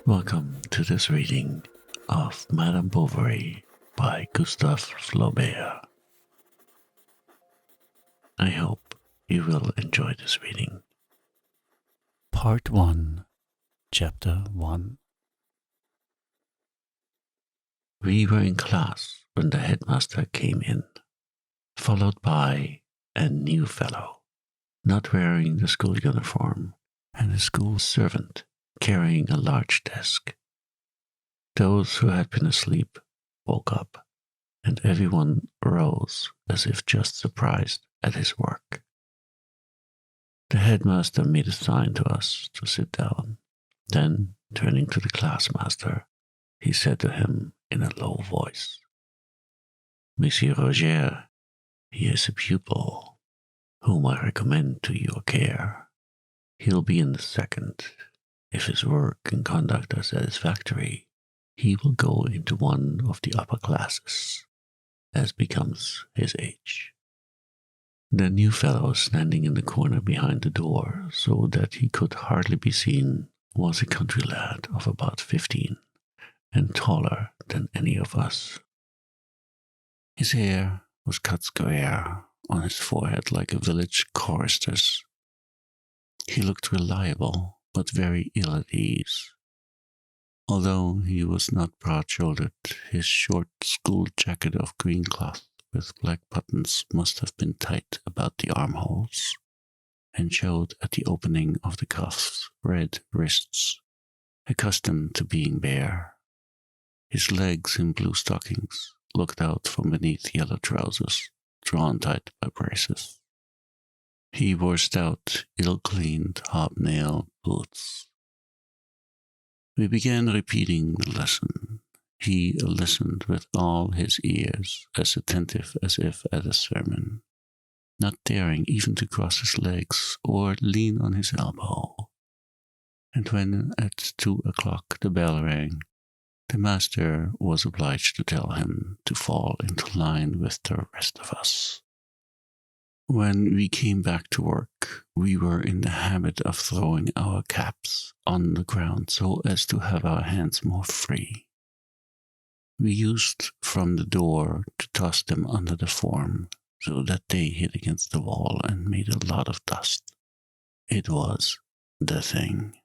Welcome to this reading of Madame Bovary by Gustave Flaubert. I hope you will enjoy this reading. Part 1, Chapter 1. We were in class when the headmaster came in, followed by a new fellow, not wearing the school uniform, and a school servant carrying a large desk. Those who had been asleep woke up, and everyone rose as if just surprised at his work. The headmaster made a sign to us to sit down. Then, turning to the classmaster, he said to him in a low voice, "Monsieur Roger, he is a pupil, whom I recommend to your care. He'll be in the second. If his work and conduct are satisfactory, he will go into one of the upper classes, as becomes his age." The new fellow standing in the corner behind the door, so that he could hardly be seen, was a country lad of about 15, and taller than any of us. His hair was cut square on his forehead like a village chorister's. He looked reliable, but very ill at ease. Although he was not broad-shouldered, his short school jacket of green cloth with black buttons must have been tight about the armholes, and showed at the opening of the cuffs red wrists, accustomed to being bare. His legs in blue stockings looked out from beneath yellow trousers, drawn tight by braces. He wore stout, ill-cleaned, hobnailed boots. We began repeating the lesson. He listened with all his ears, as attentive as if at a sermon, not daring even to cross his legs or lean on his elbow. And when at 2 o'clock the bell rang, the master was obliged to tell him to fall into line with the rest of us. When we came back to work, we were in the habit of throwing our caps on the ground so as to have our hands more free. We used from the door to toss them under the form so that they hit against the wall and made a lot of dust. It was the thing.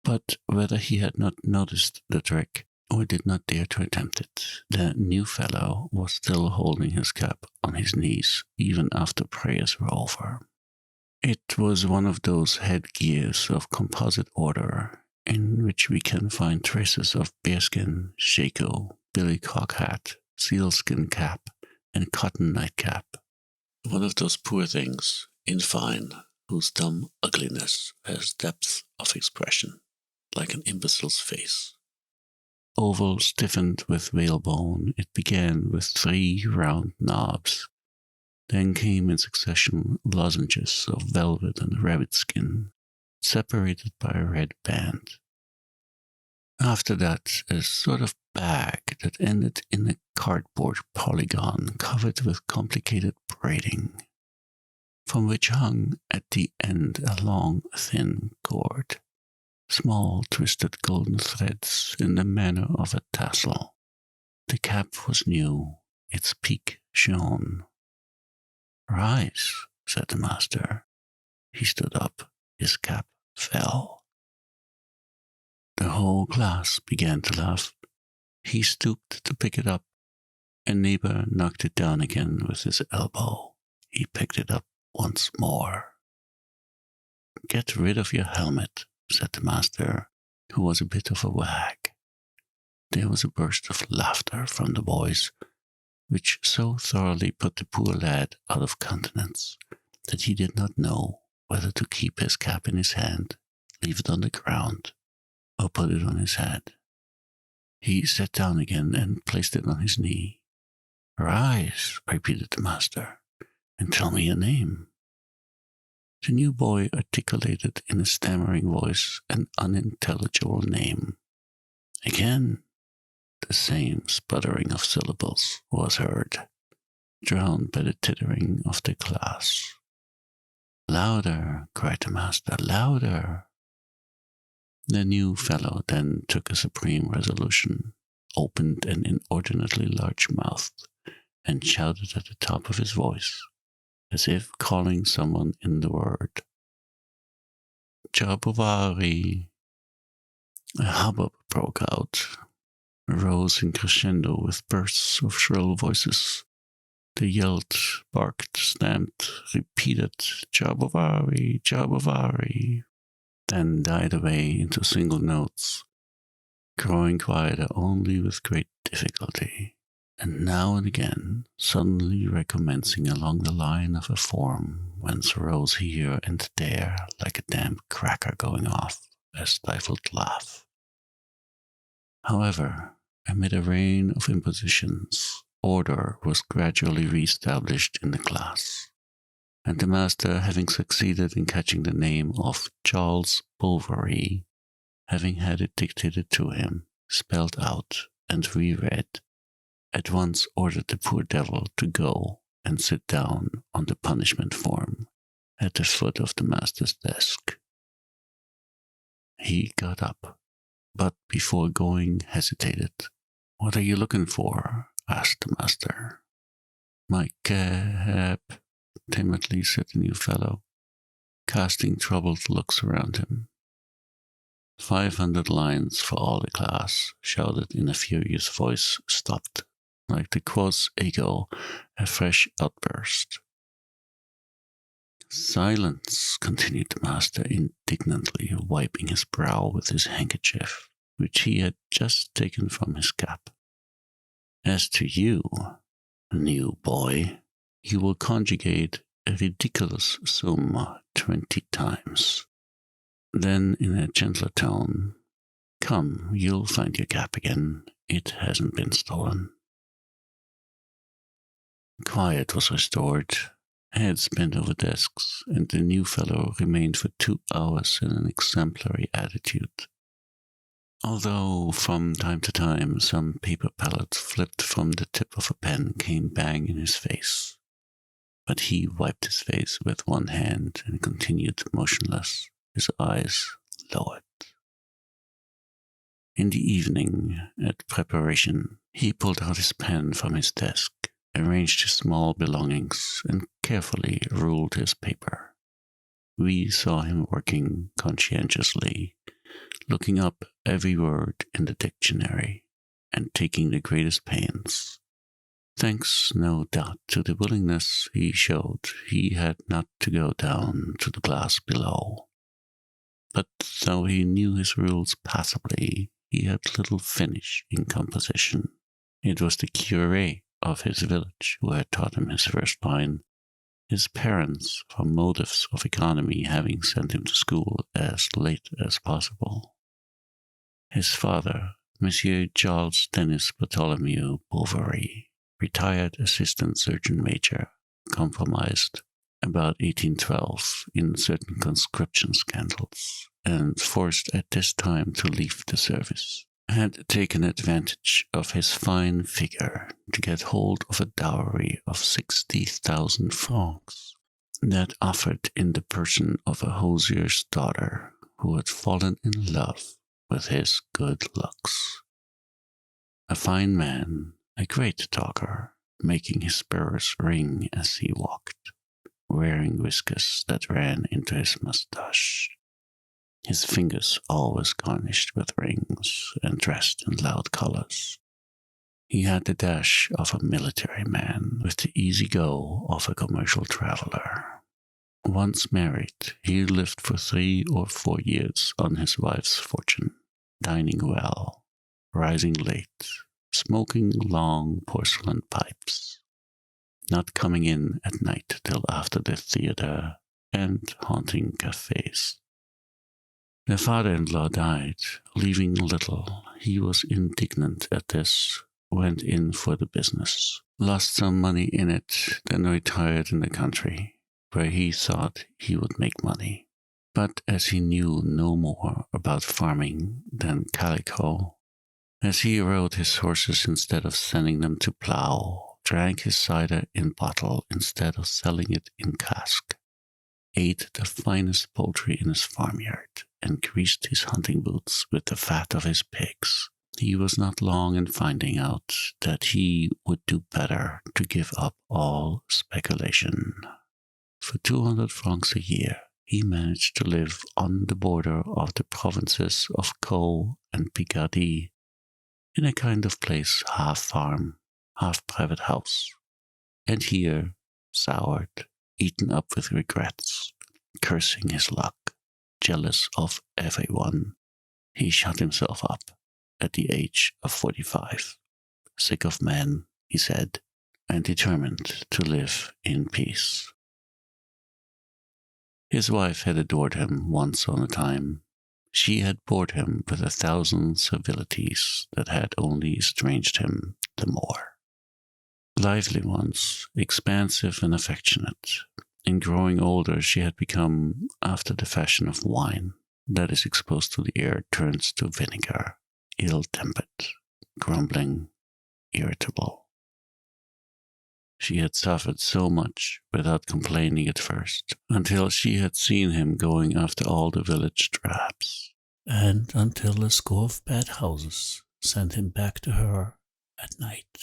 But whether he had not noticed the trick or did not dare to attempt it, the new fellow was still holding his cap on his knees even after prayers were over. It was one of those headgears of composite order in which we can find traces of bearskin, shako, billycock hat, sealskin cap, and cotton nightcap. One of those poor things, in fine, whose dumb ugliness has depth of expression, like an imbecile's face. Oval, stiffened with whalebone, it began with 3 round knobs. Then came in succession lozenges of velvet and rabbit skin, separated by a red band. After that, a sort of bag that ended in a cardboard polygon covered with complicated braiding, from which hung at the end a long, thin cord, small twisted golden threads in the manner of a tassel. The cap was new, its peak shone. "Rise," said the master. He stood up, his cap fell. The whole class began to laugh. He stooped to pick it up. A neighbor knocked it down again with his elbow. He picked it up once more. "Get rid of your helmet," said the master, who was a bit of a wag. There was a burst of laughter from the boys, which so thoroughly put the poor lad out of countenance that he did not know whether to keep his cap in his hand, leave it on the ground, or put it on his head. He sat down again and placed it on his knee. "Rise," repeated the master, "and tell me your name." The new boy articulated in a stammering voice an unintelligible name. Again, the same sputtering of syllables was heard, drowned by the tittering of the class. "Louder," cried the master, "louder." The new fellow then took a supreme resolution, opened an inordinately large mouth, and shouted at the top of his voice, as if calling someone in the word. Madame Bovary. A hubbub broke out, rose in crescendo with bursts of shrill voices. They yelled, barked, stamped, repeated, Madame Bovary, Madame Bovary, then died away into single notes, growing quieter only with great difficulty, and now and again suddenly recommencing along the line of a form whence rose here and there like a damp cracker going off, a stifled laugh. However, amid a rain of impositions, order was gradually re-established in the class, and the master, having succeeded in catching the name of Charles Bovary, having had it dictated to him, spelled out, and reread, at once ordered the poor devil to go and sit down on the punishment form at the foot of the master's desk. He got up, but before going hesitated. What are you looking for? Asked the master. My cap, timidly said the new fellow, casting troubled looks around him. 500 lines for all the class, shouted in a furious voice, stopped, like the quos ego, a fresh outburst. Silence, continued the master indignantly, wiping his brow with his handkerchief, which he had just taken from his cap. As to you, new boy, you will conjugate a ridiculous sum 20 times. Then, in a gentler tone, come, you'll find your cap again. It hasn't been stolen. Quiet was restored. Heads bent over desks, and the new fellow remained for 2 hours in an exemplary attitude. Although from time to time some paper pellet flipped from the tip of a pen came bang in his face, but he wiped his face with one hand and continued motionless, his eyes lowered. In the evening, at preparation, he pulled out his pen from his desk, arranged his small belongings, and carefully ruled his paper. We saw him working conscientiously, looking up every word in the dictionary, and taking the greatest pains. Thanks, no doubt, to the willingness he showed, he had not to go down to the class below. But though he knew his rules passably, he had little finish in composition. It was the curé of his village who had taught him his first line, his parents, from motives of economy, having sent him to school as late as possible. His father, Monsieur Charles Denis Bartholomew Bovary, retired assistant surgeon major, compromised about 1812 in certain conscription scandals, and forced at this time to leave the service, had taken advantage of his fine figure to get hold of a dowry of 60,000 francs that offered in the person of a hosier's daughter who had fallen in love with his good looks. A fine man, a great talker, making his spurs ring as he walked, wearing whiskers that ran into his moustache, his fingers always garnished with rings, and dressed in loud colors. He had the dash of a military man, with the easy go of a commercial traveler. Once married, he lived for 3 or 4 years on his wife's fortune, dining well, rising late, smoking long porcelain pipes, not coming in at night till after the theatre, and haunting cafes. The father-in-law died, leaving little. He was indignant at this, went in for the business, lost some money in it, then retired in the country, where he thought he would make money. But as he knew no more about farming than calico, as he rode his horses instead of sending them to plough, drank his cider in bottle instead of selling it in cask, ate the finest poultry in his farmyard and greased his hunting boots with the fat of his pigs. He was not long in finding out that he would do better to give up all speculation. For 200 francs a year, he managed to live on the border of the provinces of Caux and Picardy, in a kind of place half farm, half private house. And here, soured, eaten up with regrets, cursing his luck, jealous of everyone, he shut himself up at the age of 45. Sick of men, he said, and determined to live in peace. His wife had adored him once on a time. She had bored him with 1,000 civilities that had only estranged him the more. Lively once, expansive and affectionate. In growing older, she had become, after the fashion of wine that is exposed to the air turns to vinegar, ill-tempered, grumbling, irritable. She had suffered so much without complaining at first, until she had seen him going after all the village drabs, and until a score of bad houses sent him back to her at night,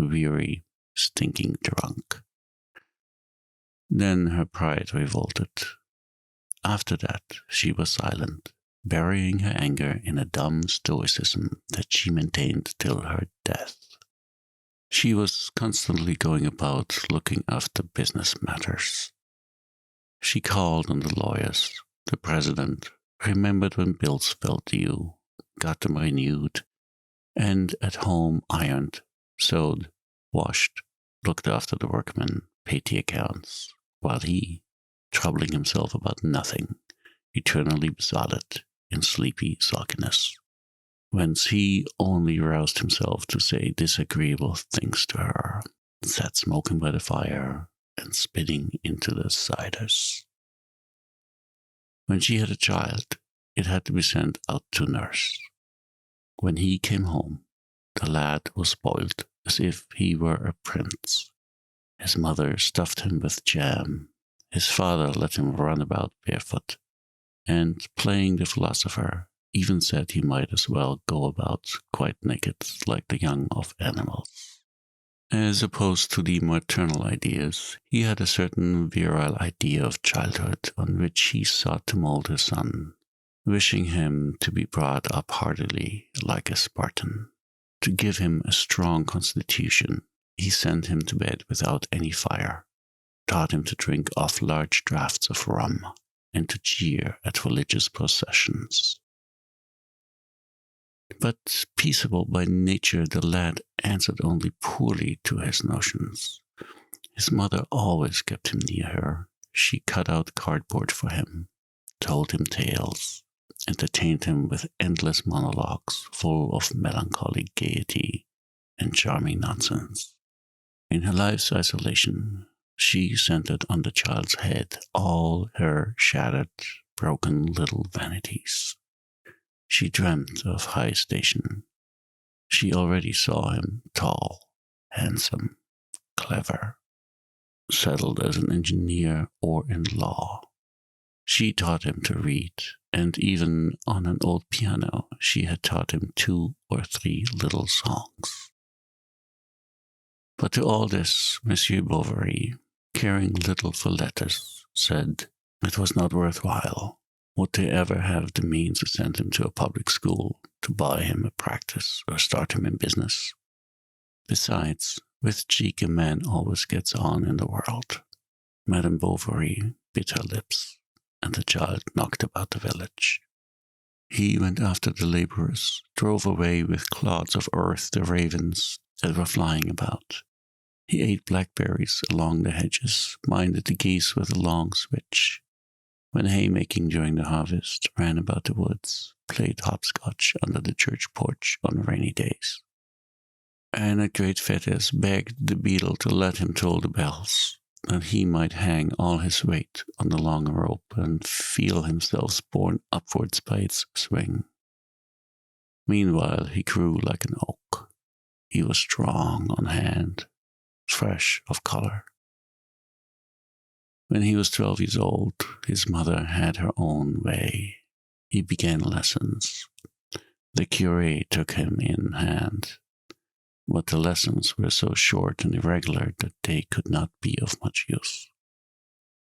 weary, stinking drunk. Then her pride revolted. After that, she was silent, burying her anger in a dumb stoicism that she maintained till her death. She was constantly going about looking after business matters. She called on the lawyers, the president, remembered when bills fell due, got them renewed, and at home ironed, sewed, washed, looked after the workmen, paid the accounts, while he, troubling himself about nothing, eternally besotted in sleepy sulkiness, whence he only roused himself to say disagreeable things to her, sat smoking by the fire and spitting into the ciders. When she had a child, it had to be sent out to nurse. When he came home, the lad was spoiled as if he were a prince. His mother stuffed him with jam. His father let him run about barefoot, and playing the philosopher, even said he might as well go about quite naked like the young of animals. As opposed to the maternal ideas, he had a certain virile idea of childhood on which he sought to mold his son, wishing him to be brought up hardily like a Spartan. To give him a strong constitution, he sent him to bed without any fire, taught him to drink off large draughts of rum, and to jeer at religious processions. But peaceable by nature, the lad answered only poorly to his notions. His mother always kept him near her. She cut out cardboard for him, told him tales, entertained him with endless monologues full of melancholy gaiety and charming nonsense. In her life's isolation, she centered on the child's head all her shattered, broken little vanities. She dreamt of high station. She already saw him tall, handsome, clever, settled as an engineer or in law. She taught him to read, and even on an old piano she had taught him 2 or 3 little songs. But to all this, Monsieur Bovary, caring little for letters, said it was not worthwhile. Would they ever have the means to send him to a public school, to buy him a practice, or start him in business? Besides, with cheek a man always gets on in the world. Madame Bovary bit her lips, and the child knocked about the village. He went after the labourers, drove away with clods of earth the ravens that were flying about. He ate blackberries along the hedges, minded the geese with a long switch. When haymaking during the harvest, ran about the woods, played hopscotch under the church porch on rainy days. And at great fetes begged the beadle to let him toll the bells, that he might hang all his weight on the long rope and feel himself borne upwards by its swing. Meanwhile he grew like an oak. He was strong on hand, fresh of colour. When he was 12 years old, his mother had her own way. He began lessons. The curé took him in hand, but the lessons were so short and irregular that they could not be of much use.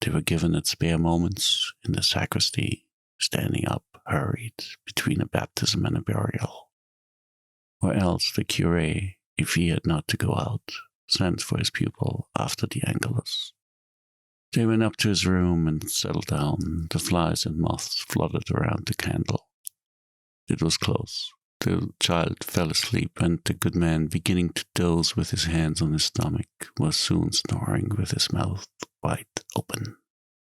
They were given at spare moments in the sacristy, standing up, hurried, between a baptism and a burial. Or else the curé, if he had not to go out, sent for his pupil after the Angelus. They went up to his room and settled down. The flies and moths fluttered around the candle. It was close. The child fell asleep, and the good man, beginning to doze with his hands on his stomach, was soon snoring with his mouth wide open.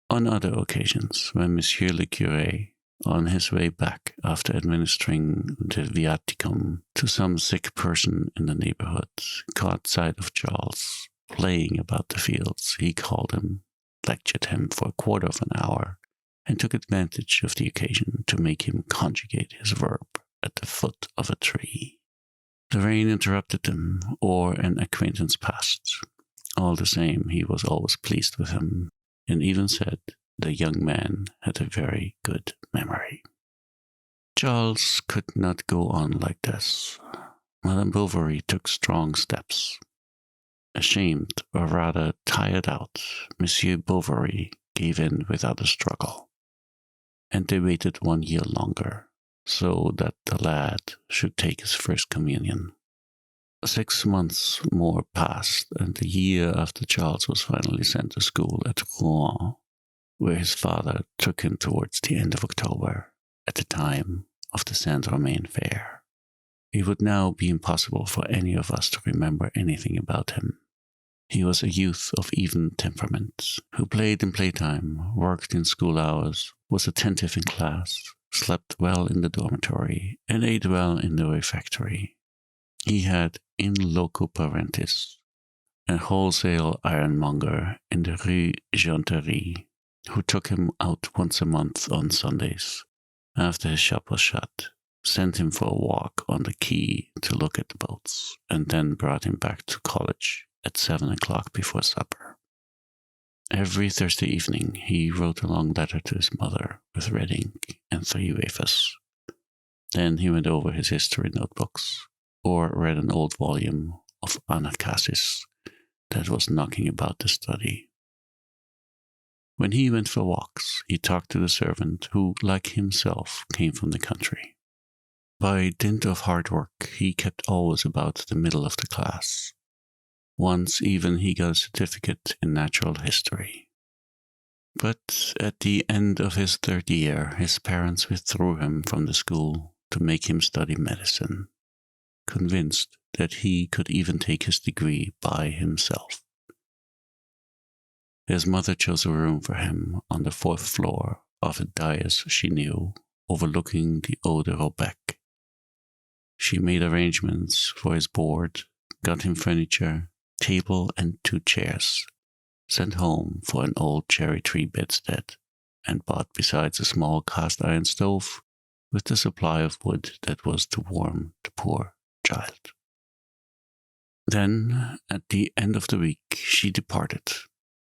On other occasions, when Monsieur le Curé, on his way back after administering the viaticum to some sick person in the neighborhood, caught sight of Charles playing about the fields, he called him, lectured him for a quarter of an hour, and took advantage of the occasion to make him conjugate his verb at the foot of a tree. The rain interrupted them, or an acquaintance passed. All the same, he was always pleased with him, and even said the young man had a very good memory. Charles could not go on like this. Madame Bovary took strong steps. Ashamed, or rather tired out, Monsieur Bovary gave in without a struggle, and they waited 1 year longer, so that the lad should take his first communion. 6 months more passed, and the year after Charles was finally sent to school at Rouen, where his father took him towards the end of October, at the time of the Saint-Romain fair. It would now be impossible for any of us to remember anything about him. He was a youth of even temperament, who played in playtime, worked in school hours, was attentive in class, slept well in the dormitory, and ate well in the refectory. He had in loco parentis a wholesale ironmonger in the Rue Jonterie, who took him out once a month on Sundays, after his shop was shut, sent him for a walk on the quay to look at the boats, and then brought him back to college at 7 o'clock before supper. Every Thursday evening he wrote a long letter to his mother with red ink and 3 wafers. Then he went over his history notebooks, or read an old volume of Anacharsis that was knocking about the study. When he went for walks, he talked to the servant, who, like himself, came from the country. By dint of hard work, he kept always about the middle of the class. Once even he got a certificate in natural history. But at the end of his 3rd year, his parents withdrew him from the school to make him study medicine, convinced that he could even take his degree by himself. His mother chose a room for him on the 4th floor of a dais she knew, overlooking the Eau de Robec. She made arrangements for his board, got him furniture, table and 2 chairs, sent home for an old cherry tree bedstead, and bought besides a small cast iron stove with the supply of wood that was to warm the poor child. Then, at the end of the week, she departed,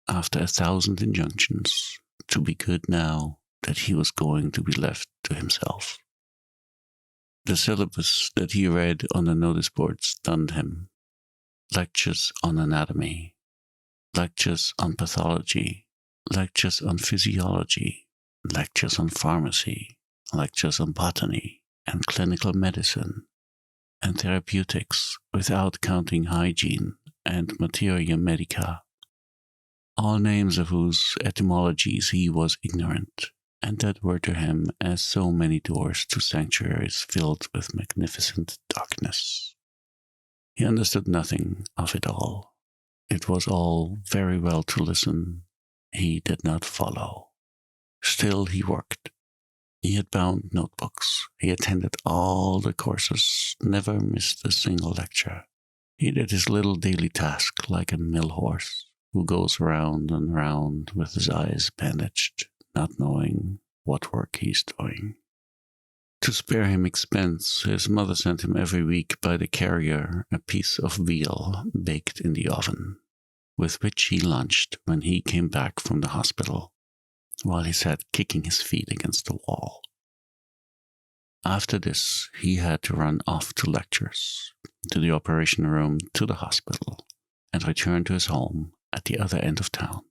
after 1,000 injunctions, to be good now that he was going to be left to himself. The syllabus that he read on the notice board stunned him. Lectures on anatomy, lectures on pathology, lectures on physiology, lectures on pharmacy, lectures on botany and clinical medicine, and therapeutics, without counting hygiene and materia medica, all names of whose etymologies he was ignorant, and that were to him as so many doors to sanctuaries filled with magnificent darkness. He understood nothing of it all. It was all very well to listen. He did not follow. Still he worked. He had bound notebooks. He attended all the courses, never missed a single lecture. He did his little daily task like a mill horse, who goes round and round with his eyes bandaged, not knowing what work he's doing. To spare him expense, his mother sent him every week by the carrier a piece of veal baked in the oven. with which he lunched when he came back from the hospital, while he sat kicking his feet against the wall. After this, he had to run off to lectures, to the operation room, to the hospital, and return to his home at the other end of town.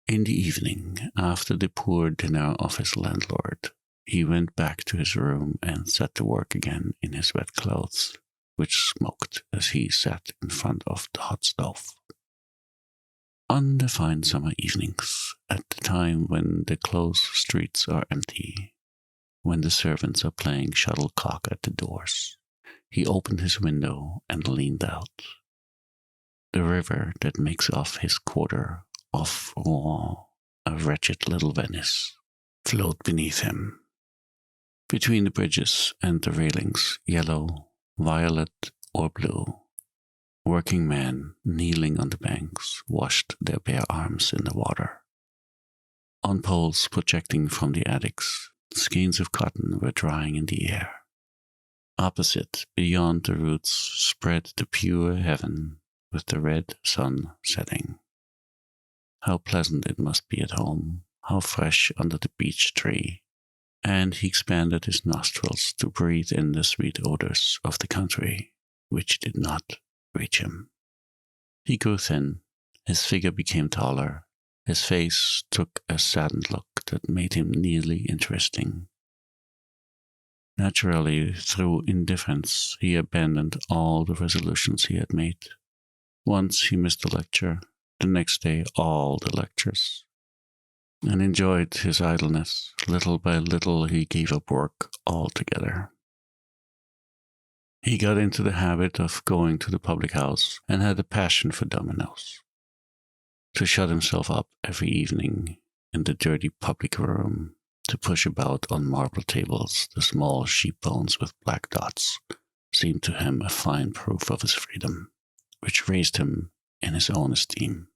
In the evening, after the poor dinner of his landlord, he went back to his room and set to work again in his wet clothes, which smoked as he sat in front of the hot stove. On the fine summer evenings, at the time when the closed streets are empty, when the servants are playing shuttlecock at the doors, he opened his window and leaned out. The river that makes off his quarter of Rouen, a wretched little Venice, flowed beneath him. Between the bridges and the railings, yellow, violet, or blue, working men kneeling on the banks washed their bare arms in the water. On poles projecting from the attics, skeins of cotton were drying in the air. Opposite, beyond the roots, spread the pure heaven with the red sun setting. How pleasant it must be at home, how fresh under the beech tree, and he expanded his nostrils to breathe in the sweet odors of the country, which did not reach him. He grew thin, his figure became taller, his face took a saddened look that made him nearly interesting. Naturally, through indifference, he abandoned all the resolutions he had made. Once he missed a lecture, the next day all the lectures, and enjoyed his idleness. Little by little he gave up work altogether. He got into the habit of going to the public house and had a passion for dominoes. To shut himself up every evening in the dirty public room, to push about on marble tables the small sheep bones with black dots, seemed to him a fine proof of his freedom, which raised him in his own esteem.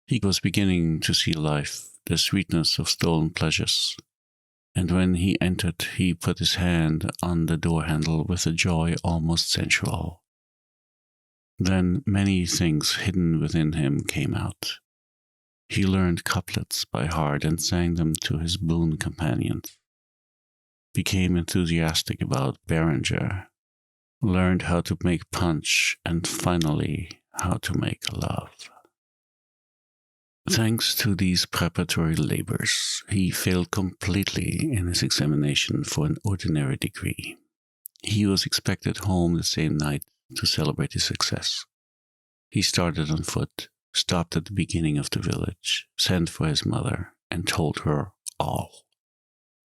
He was beginning to see life, the sweetness of stolen pleasures, and when he entered he put his hand on the door handle with a joy almost sensual. Then many things hidden within him came out. He learned couplets by heart and sang them to his boon companions, became enthusiastic about Berenger, learned how to make punch, and finally how to make love. Thanks to these preparatory labors, he failed completely in his examination for an ordinary degree. He was expected home the same night to celebrate his success. He started on foot, stopped at the beginning of the village, sent for his mother, and told her all.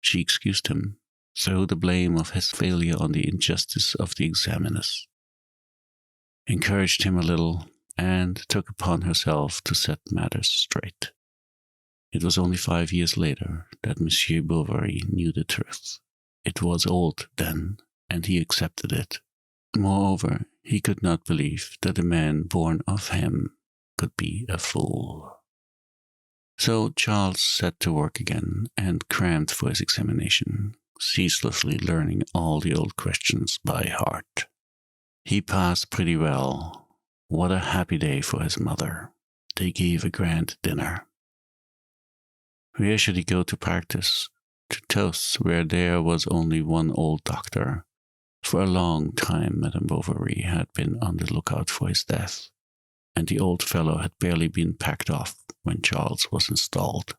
She excused him, threw the blame of his failure on the injustice of the examiners, encouraged him a little, and took upon herself to set matters straight. It was only 5 years later that Monsieur Bovary knew the truth. It was old then, and he accepted it. Moreover, he could not believe that a man born of him could be a fool. So Charles set to work again and crammed for his examination, ceaselessly learning all the old questions by heart. He passed pretty well. What a happy day for his mother. They gave a grand dinner. Where should he go to practice? To toasts where there was only one old doctor. For a long time Madame Bovary had been on the lookout for his death, and the old fellow had barely been packed off when Charles was installed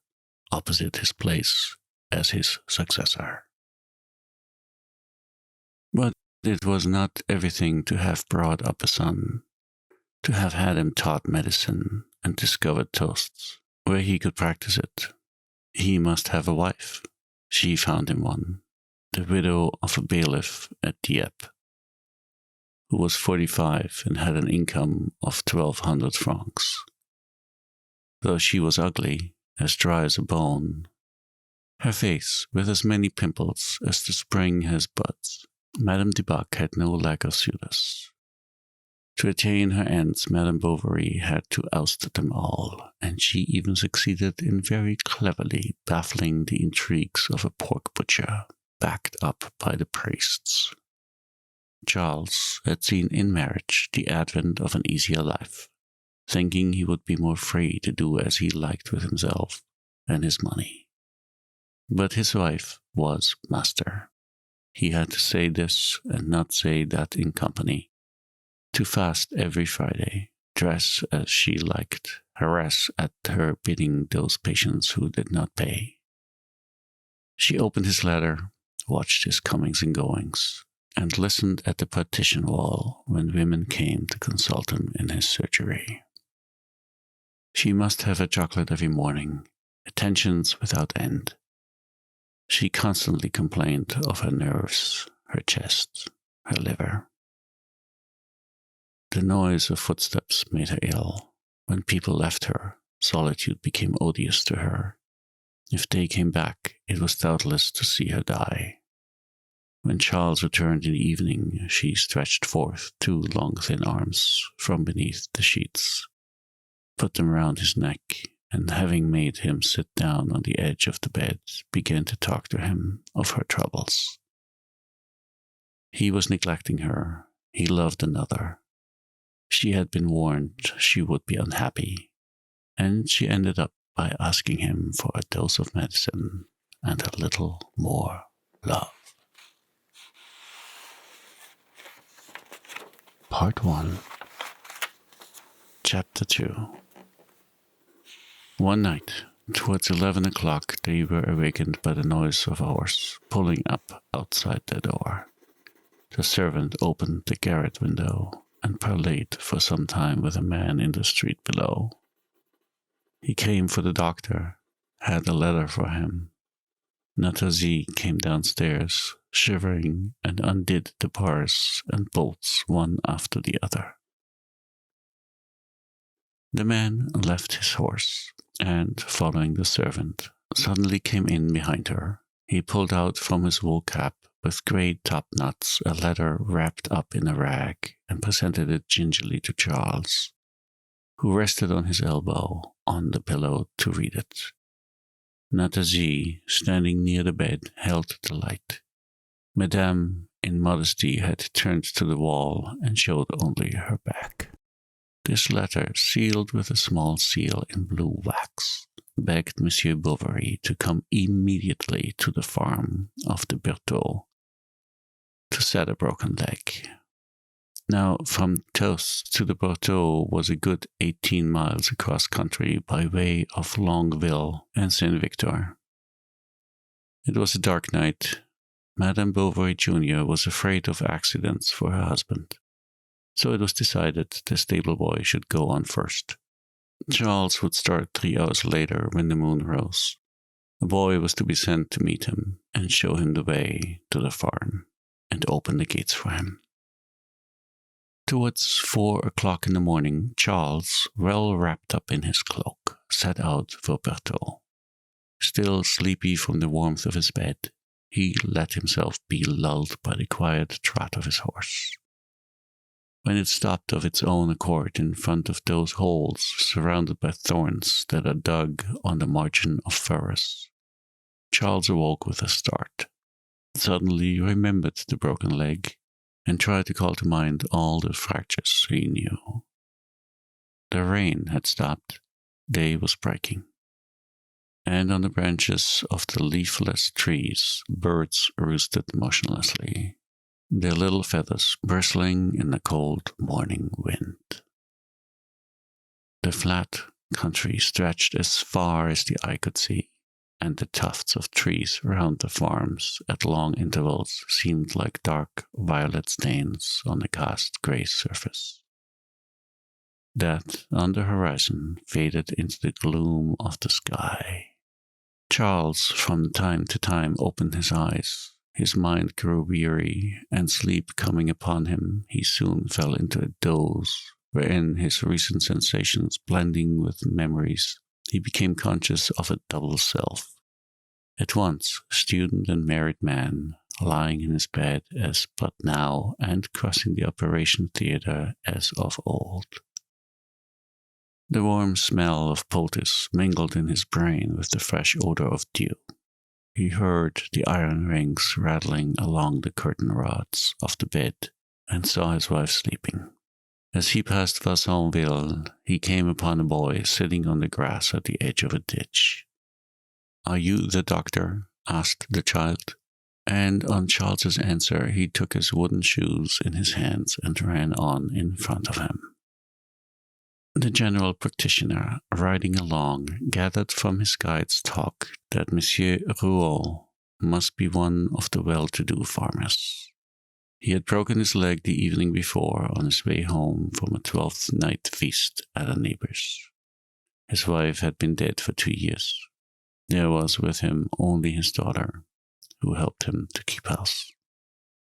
opposite his place as his successor. But it was not everything to have brought up a son, to have had him taught medicine and discovered toasts where he could practice it. He must have a wife. She found him one, the widow of a bailiff at Dieppe, who was 45 and had an income of 1,200 francs. Though she was ugly, as dry as a bone, her face with as many pimples as the spring has buds, Madame Dubac had no lack of suitors. To attain her ends, Madame Bovary had to oust them all, and she even succeeded in very cleverly baffling the intrigues of a pork butcher, backed up by the priests. Charles had seen in marriage the advent of an easier life, thinking he would be more free to do as he liked with himself and his money. But his wife was master. He had to say this and not say that in company, to fast every Friday, dress as she liked, harass at her bidding those patients who did not pay. She opened his letter, watched his comings and goings, and listened at the partition wall when women came to consult him in his surgery. She must have a chocolate every morning, attentions without end. She constantly complained of her nerves, her chest, her liver. The noise of footsteps made her ill. When people left her, solitude became odious to her. If they came back, it was doubtless to see her die. When Charles returned in the evening, she stretched forth two long thin arms from beneath the sheets, put them round his neck, and having made him sit down on the edge of the bed, began to talk to him of her troubles. He was neglecting her. He loved another. She had been warned she would be unhappy, and she ended up by asking him for a dose of medicine and a little more love. Part 1. Chapter 2. One night, towards 11 o'clock, they were awakened by the noise of a horse pulling up outside their door. The servant opened the garret window and parleyed for some time with a man in the street below. He came for the doctor, had a letter for him. Nathalie came downstairs, shivering, and undid the bars and bolts one after the other. The man left his horse, and, following the servant, suddenly came in behind her. He pulled out from his wool cap with great top knots a letter wrapped up in a rag and presented it gingerly to Charles, who rested on his elbow on the pillow to read it. Nathalie, standing near the bed, held the light. Madame, in modesty, had turned to the wall and showed only her back. This letter, sealed with a small seal in blue wax, begged Monsieur Bovary to come immediately to the farm of the Berthaud to set a broken leg. Now, from Tost to the Berthaud was a good 18 miles across country by way of Longueville and Saint-Victor. It was a dark night. Madame Bovary Jr. was afraid of accidents for her husband, so it was decided the stable boy should go on first. Charles would start 3 hours later when the moon rose. A boy was to be sent to meet him and show him the way to the farm and open the gates for him. Towards 4 o'clock in the morning, Charles, well wrapped up in his cloak, set out for Berthaud. Still sleepy from the warmth of his bed, he let himself be lulled by the quiet trot of his horse. When it stopped of its own accord in front of those holes surrounded by thorns that are dug on the margin of furrows, Charles awoke with a start. Suddenly he remembered the broken leg and tried to call to mind all the fractures he knew. The rain had stopped, day was breaking, and on the branches of the leafless trees birds roosted motionlessly, their little feathers bristling in the cold morning wind. The flat country stretched as far as the eye could see, and the tufts of trees round the farms at long intervals seemed like dark violet stains on the cast grey surface. That on the horizon faded into the gloom of the sky. Charles from time to time opened his eyes. His mind grew weary, and sleep coming upon him, he soon fell into a doze, wherein his recent sensations blending with memories, he became conscious of a double self. At once, student and married man, lying in his bed as but now, and crossing the operation theatre as of old. The warm smell of poultice mingled in his brain with the fresh odor of dew. He heard the iron rings rattling along the curtain rods of the bed, and saw his wife sleeping. As he passed Vassonville, he came upon a boy sitting on the grass at the edge of a ditch. "Are you the doctor?" asked the child. And on Charles's answer, he took his wooden shoes in his hands and ran on in front of him. The general practitioner, riding along, gathered from his guide's talk that Monsieur Rouault must be one of the well-to-do farmers. He had broken his leg the evening before on his way home from a 12th night feast at a neighbor's. His wife had been dead for 2 years. There was with him only his daughter, who helped him to keep house.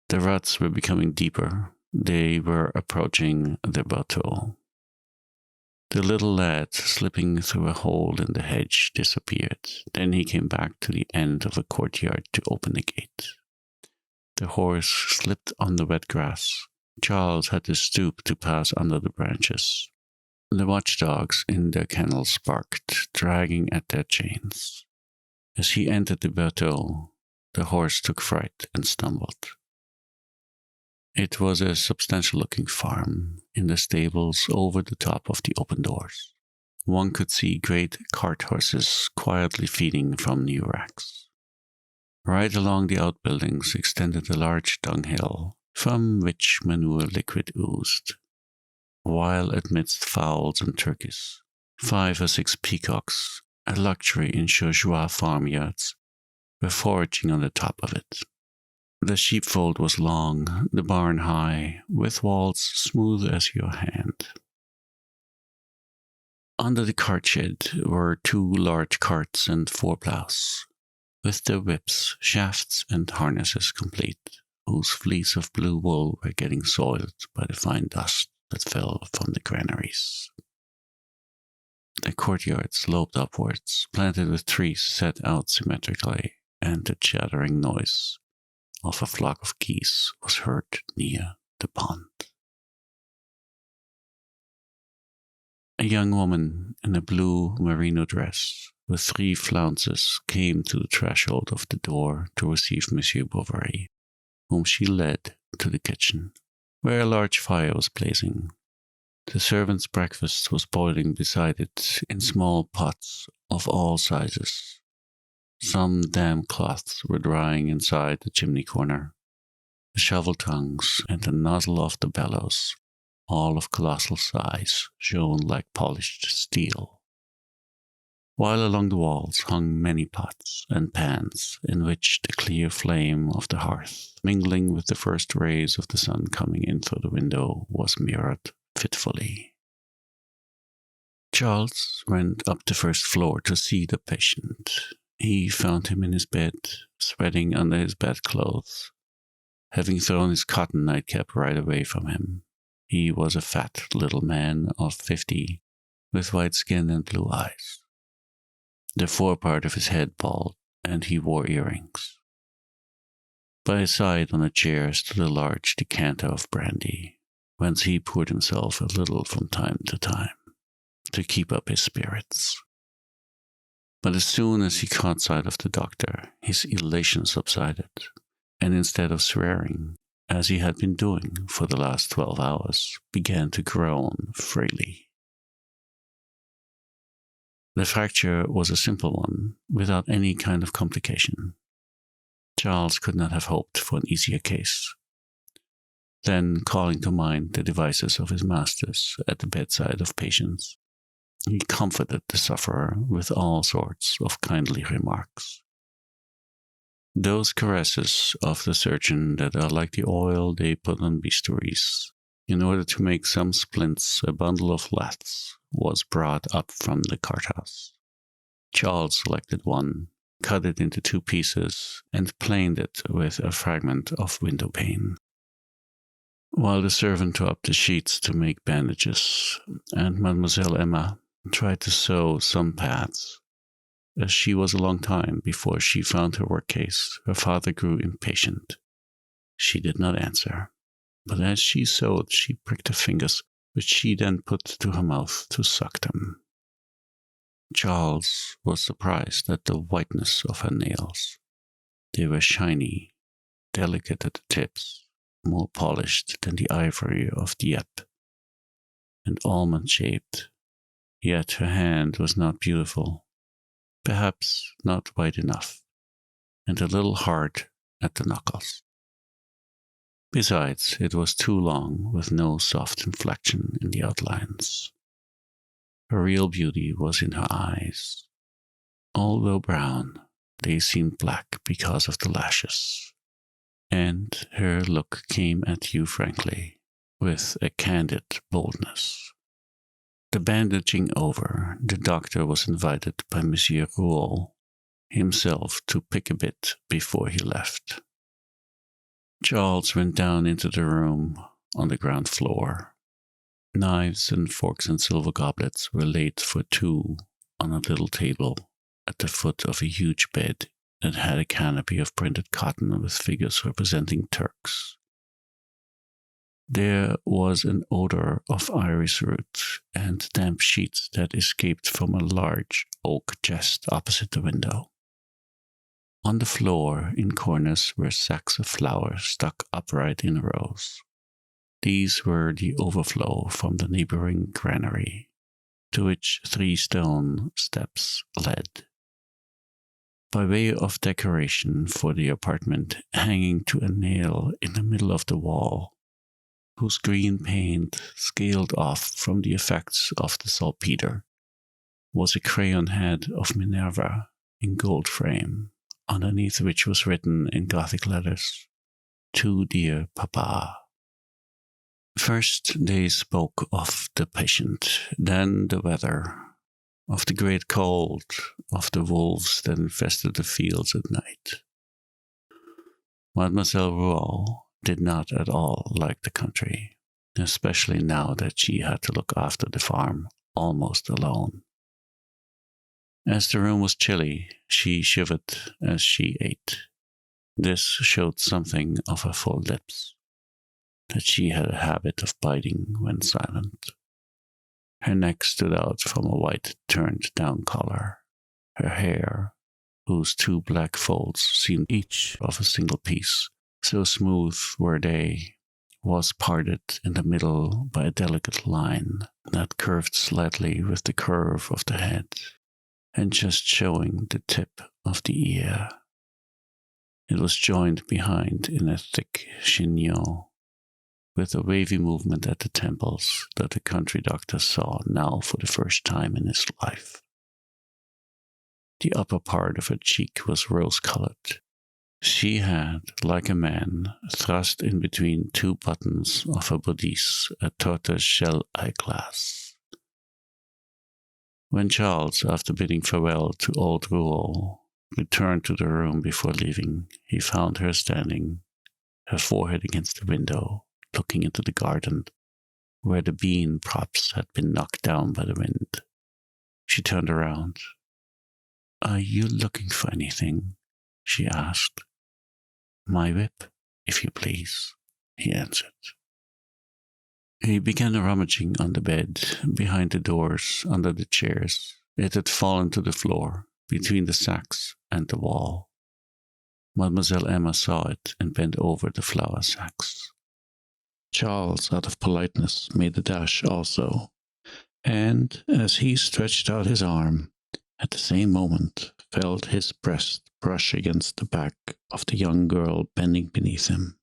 The ruts were becoming deeper. They were approaching the bateau. The little lad, slipping through a hole in the hedge, disappeared. Then he came back to the end of a courtyard to open the gate. The horse slipped on the wet grass. Charles had to stoop to pass under the branches. The watchdogs in their kennels barked, dragging at their chains. As he entered the bateau, the horse took fright and stumbled. It was a substantial-looking farm, in the stables over the top of the open doors. One could see great cart horses quietly feeding from new racks. Right along the outbuildings extended a large dunghill, from which manure liquid oozed, while amidst fowls and turkeys, 5 or 6 peacocks, a luxury in Chaugeois farmyards, were foraging on the top of it. The sheepfold was long, the barn high, with walls smooth as your hand. Under the cart shed were 2 large carts and 4 ploughs, with their whips, shafts, and harnesses complete, whose fleece of blue wool were getting soiled by the fine dust that fell from the granaries. The courtyard sloped upwards, planted with trees set out symmetrically, and the chattering noise of a flock of geese was heard near the pond. A young woman in a blue merino dress with 3 flounces came to the threshold of the door to receive Monsieur Bovary, whom she led to the kitchen, where a large fire was blazing. The servants' breakfast was boiling beside it in small pots of all sizes. Some damp cloths were drying inside the chimney corner. The shovel tongues and the nozzle of the bellows, all of colossal size, shone like polished steel, while along the walls hung many pots and pans in which the clear flame of the hearth, mingling with the first rays of the sun coming in through the window, was mirrored fitfully. Charles went up the first floor to see the patient. He found him in his bed, sweating under his bedclothes, having thrown his cotton nightcap right away from him. He was a fat little man of 50, with white skin and blue eyes. The forepart of his head bald, and he wore earrings. By his side on a chair stood a large decanter of brandy, whence he poured himself a little from time to time, to keep up his spirits. But as soon as he caught sight of the doctor, his elation subsided, and instead of swearing, as he had been doing for the last 12 hours, began to groan freely. The fracture was a simple one, without any kind of complication. Charles could not have hoped for an easier case. Then, calling to mind the devices of his masters at the bedside of patients, he comforted the sufferer with all sorts of kindly remarks. Those caresses of the surgeon that are like the oil they put on bistouries, in order to make some splints a bundle of laths, was brought up from the cart-house. Charles selected one, cut it into 2 pieces, and planed it with a fragment of window pane, while the servant drew up the sheets to make bandages, and Mademoiselle Emma tried to sew some pads. As she was a long time before she found her work case, her father grew impatient. She did not answer, but as she sewed, she pricked her fingers, which she then put to her mouth to suck them. Charles was surprised at the whiteness of her nails. They were shiny, delicate at the tips, more polished than the ivory of Dieppe, and almond-shaped, yet her hand was not beautiful, perhaps not white enough, and a little hard at the knuckles. Besides, it was too long, with no soft inflection in the outlines. Her real beauty was in her eyes. Although brown, they seemed black because of the lashes, and her look came at you frankly, with a candid boldness. The bandaging over, the doctor was invited by Monsieur Rouault himself to pick a bit before he left. Charles went down into the room on the ground floor. Knives and forks and silver goblets were laid for two on a little table at the foot of a huge bed that had a canopy of printed cotton with figures representing Turks. There was an odor of iris root and damp sheets that escaped from a large oak chest opposite the window. On the floor, in corners, were sacks of flour stuck upright in rows. These were the overflow from the neighboring granary, to which 3 stone steps led. By way of decoration for the apartment, hanging to a nail in the middle of the wall, whose green paint scaled off from the effects of the saltpeter, was a crayon head of Minerva in gold frame, underneath which was written in Gothic letters, "To dear Papa." First they spoke of the patient, then the weather, of the great cold, of the wolves that infested the fields at night. Mademoiselle Rouault did not at all like the country, especially now that she had to look after the farm almost alone. As the room was chilly, she shivered as she ate. This showed something of her full lips, that she had a habit of biting when silent. Her neck stood out from a white turned-down collar. Her hair, whose 2 black folds seemed each of a single piece, so smooth were they, was parted in the middle by a delicate line that curved slightly with the curve of the head, and just showing the tip of the ear. It was joined behind in a thick chignon, with a wavy movement at the temples that the country doctor saw now for the first time in his life. The upper part of her cheek was rose-colored. She had, like a man, thrust in between 2 buttons of her bodice a tortoise-shell eyeglass. When Charles, after bidding farewell to old Rouault, returned to the room before leaving, he found her standing, her forehead against the window, looking into the garden, where the bean props had been knocked down by the wind. She turned around. "Are you looking for anything?" she asked. "My whip, if you please," he answered. He began rummaging on the bed, behind the doors, under the chairs. It had fallen to the floor, between the sacks and the wall. Mademoiselle Emma saw it and bent over the flour sacks. Charles, out of politeness, made the dash also, and, as he stretched out his arm, at the same moment felt his breast brush against the back of the young girl bending beneath him.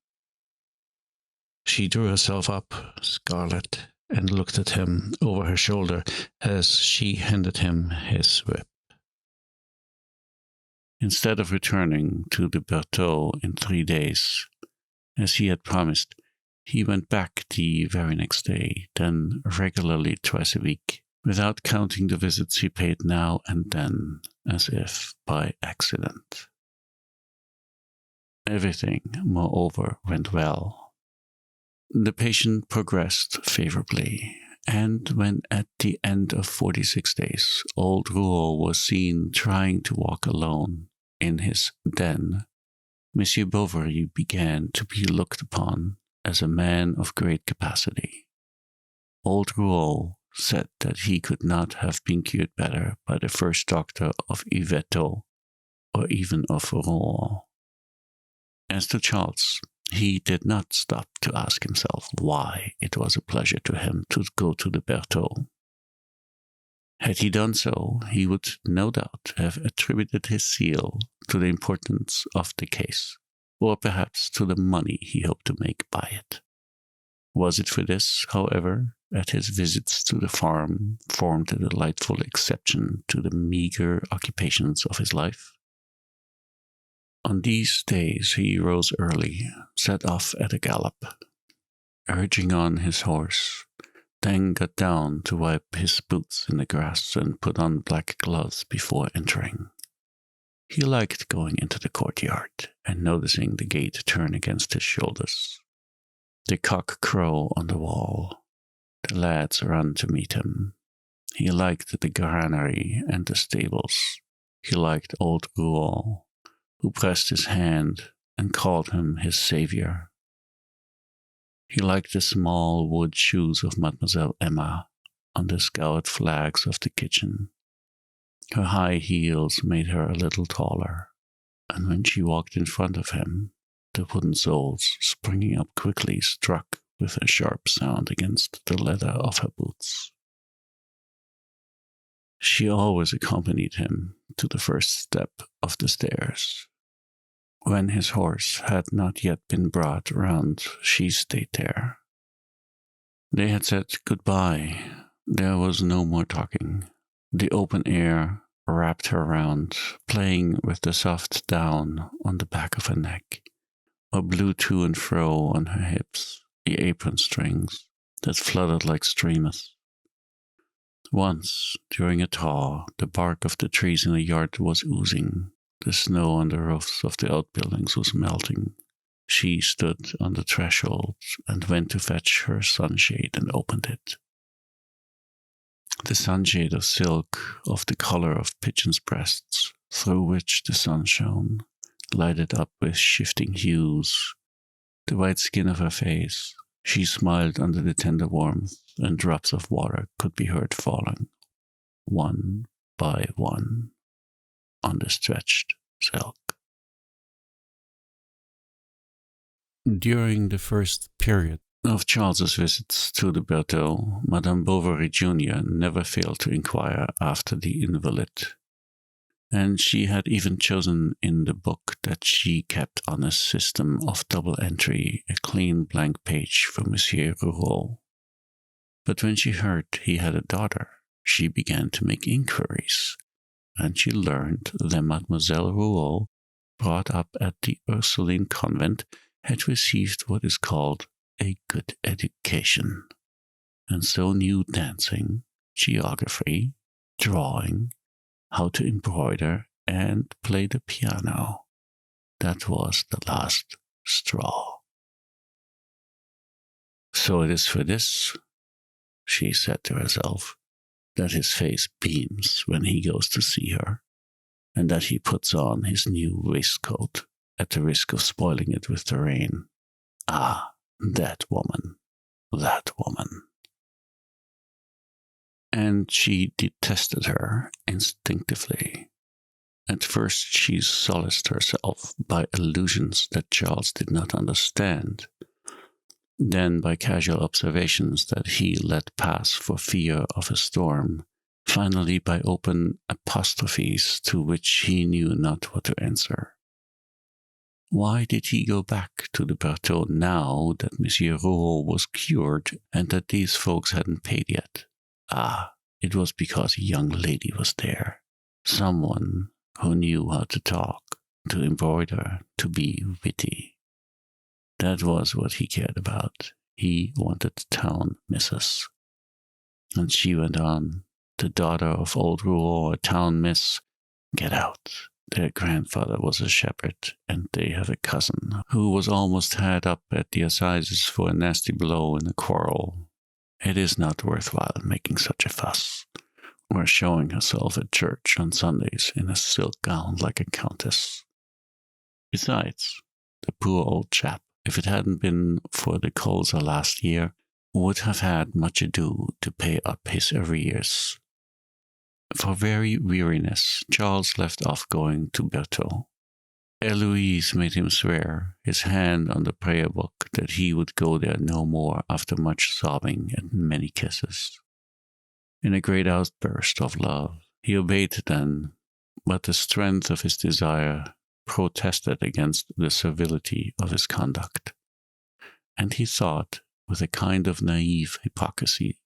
She drew herself up, scarlet, and looked at him over her shoulder as she handed him his whip. Instead of returning to the Bertaux in 3 days, as he had promised, he went back the very next day, then regularly twice a week, without counting the visits he paid now and then, as if by accident. Everything, moreover, went well. The patient progressed favorably, and when at the end of 46 days, old Rouault was seen trying to walk alone in his den, Monsieur Bovary began to be looked upon as a man of great capacity. Old Rouault said that he could not have been cured better by the first doctor of Yvetot, or even of Rouen. As to Charles, He did not stop to ask himself why it was a pleasure to him to go to the Berthaud. Had he done so, he would no doubt have attributed his zeal to the importance of the case, or perhaps to the money he hoped to make by it. Was it for this, however, that his visits to the farm formed a delightful exception to the meagre occupations of his life? On these days he rose early, set off at a gallop, urging on his horse, then got down to wipe his boots in the grass and put on black gloves before entering. He liked going into the courtyard and noticing the gate turn against his shoulders, the cock crow on the wall, the lads run to meet him. He liked the granary and the stables. He liked old Rouault, who pressed his hand and called him his savior. He liked the small wood shoes of Mademoiselle Emma on the scoured flags of the kitchen. Her high heels made her a little taller, and when she walked in front of him, the wooden soles, springing up quickly, struck with a sharp sound against the leather of her boots. She always accompanied him to the first step of the stairs. When his horse had not yet been brought round, she stayed there. They had said goodbye. There was no more talking. The open air wrapped her round, playing with the soft down on the back of her neck, or blew to and fro on her hips, the apron strings that fluttered like streamers. Once, during a thaw, the bark of the trees in the yard was oozing. The snow on the roofs of the outbuildings was melting. She stood on the threshold and went to fetch her sunshade and opened it. The sunshade of silk of the color of pigeons' breasts, through which the sun shone, lighted up with shifting hues the white skin of her face. She smiled under the tender warmth, and drops of water could be heard falling, one by one, on the stretched silk. During the first period of Charles's visits to the Berthaud, Madame Bovary Jr. never failed to inquire after the invalid, and she had even chosen in the book that she kept on a system of double entry a clean blank page for Monsieur Rouault. But when she heard he had a daughter, she began to make inquiries, and she learned that Mademoiselle Rouault, brought up at the Ursuline convent, had received what is called a good education, and so knew dancing, geography, drawing, how to embroider, and play the piano. That was the last straw. So it is for this, she said to herself, that his face beams when he goes to see her, and that he puts on his new waistcoat at the risk of spoiling it with the rain. Ah, that woman, that woman. And she detested her instinctively. At first she solaced herself by allusions that Charles did not understand, then by casual observations that he let pass for fear of a storm, finally by open apostrophes to which he knew not what to answer. Why did he go back to the Berthaud now that Monsieur Rouault was cured and that these folks hadn't paid yet? Ah, it was because a young lady was there, someone who knew how to talk, to embroider, to be witty. That was what he cared about. He wanted town missus. And she went on, the daughter of old Rouault, a town miss. Get out. Their grandfather was a shepherd, and they have a cousin who was almost had up at the assizes for a nasty blow in a quarrel. It is not worthwhile making such a fuss, or showing herself at church on Sundays in a silk gown like a countess. Besides, the poor old chap, if it hadn't been for the colza last year, would have had much ado to pay up his arrears. For very weariness, Charles left off going to Berthaud. Eloise made him swear, his hand on the prayer book, that he would go there no more after much sobbing and many kisses. In a great outburst of love, he obeyed then, but the strength of his desire protested against the servility of his conduct, and he thought, with a kind of naive hypocrisy,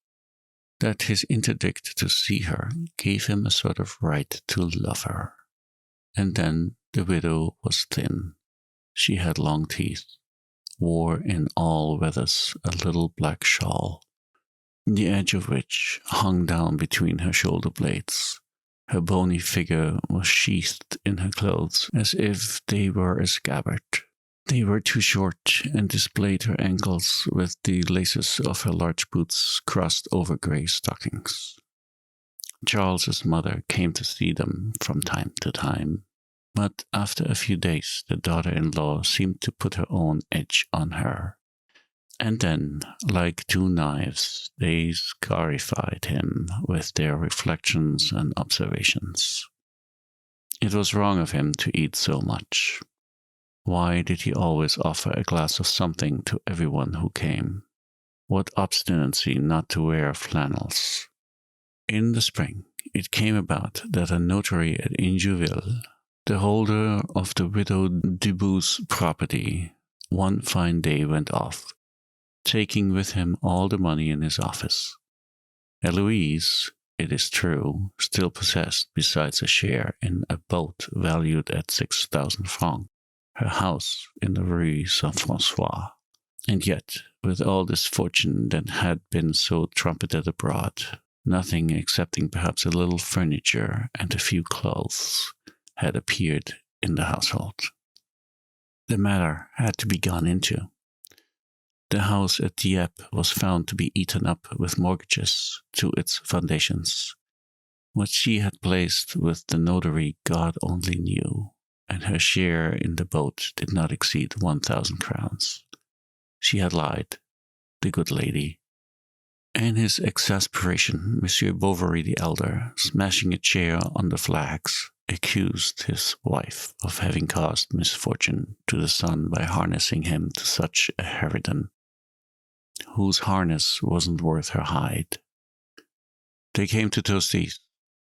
that his interdict to see her gave him a sort of right to love her. And then the widow was thin. She had long teeth, wore in all weathers a little black shawl, the edge of which hung down between her shoulder blades. Her bony figure was sheathed in her clothes as if they were a scabbard. They were too short and displayed her ankles with the laces of her large boots crossed over grey stockings. Charles's mother came to see them from time to time, but after a few days the daughter-in-law seemed to put her own edge on her, and then, like two knives, they scarified him with their reflections and observations. It was wrong of him to eat so much. Why did he always offer a glass of something to everyone who came? What obstinacy not to wear flannels! In the spring, it came about that a notary at Injouville, the holder of the widow Dubou's property, one fine day went off, taking with him all the money in his office. Eloise, it is true, still possessed, besides a share in a boat valued at 6,000 francs, her house in the Rue Saint-François. And yet, with all this fortune that had been so trumpeted abroad, nothing excepting perhaps a little furniture and a few clothes had appeared in the household. The matter had to be gone into. The house at Dieppe was found to be eaten up with mortgages to its foundations. What she had placed with the notary God only knew, and her share in the boat did not exceed 1,000 crowns. She had lied, the good lady. In his exasperation, Monsieur Bovary the elder, smashing a chair on the flags, accused his wife of having caused misfortune to the son by harnessing him to such a harridan, whose harness wasn't worth her hide. They came to Tostes.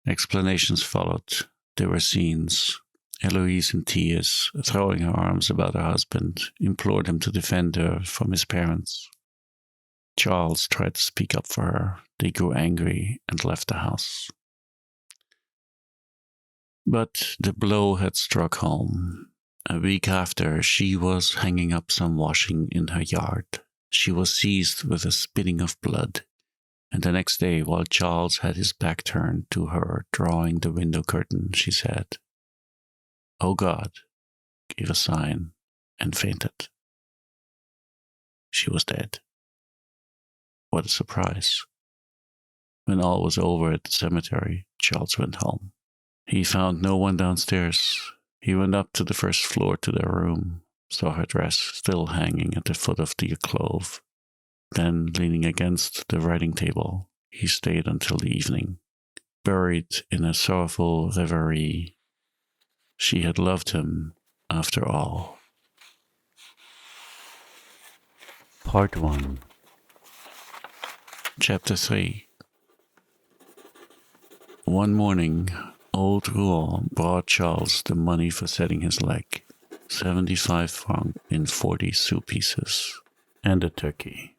Explanations followed. There were scenes. Eloise, in tears, throwing her arms about her husband, implored him to defend her from his parents. Charles tried to speak up for her. They grew angry and left the house. But the blow had struck home. A week after, she was hanging up some washing in her yard. She was seized with a spitting of blood, and the next day, while Charles had his back turned to her, drawing the window curtain, she said, "Oh God," gave a sign, and fainted. She was dead. What a surprise. When all was over at the cemetery, Charles went home. He found no one downstairs. He went up to the first floor to their room, saw her dress still hanging at the foot of the alcove. Then, leaning against the writing table, he stayed until the evening, buried in a sorrowful reverie. She had loved him, after all. Part 1. Chapter 3. One morning, old Rouen brought Charles the money for setting his leg, 75 francs in 40 sou pieces, and a turkey.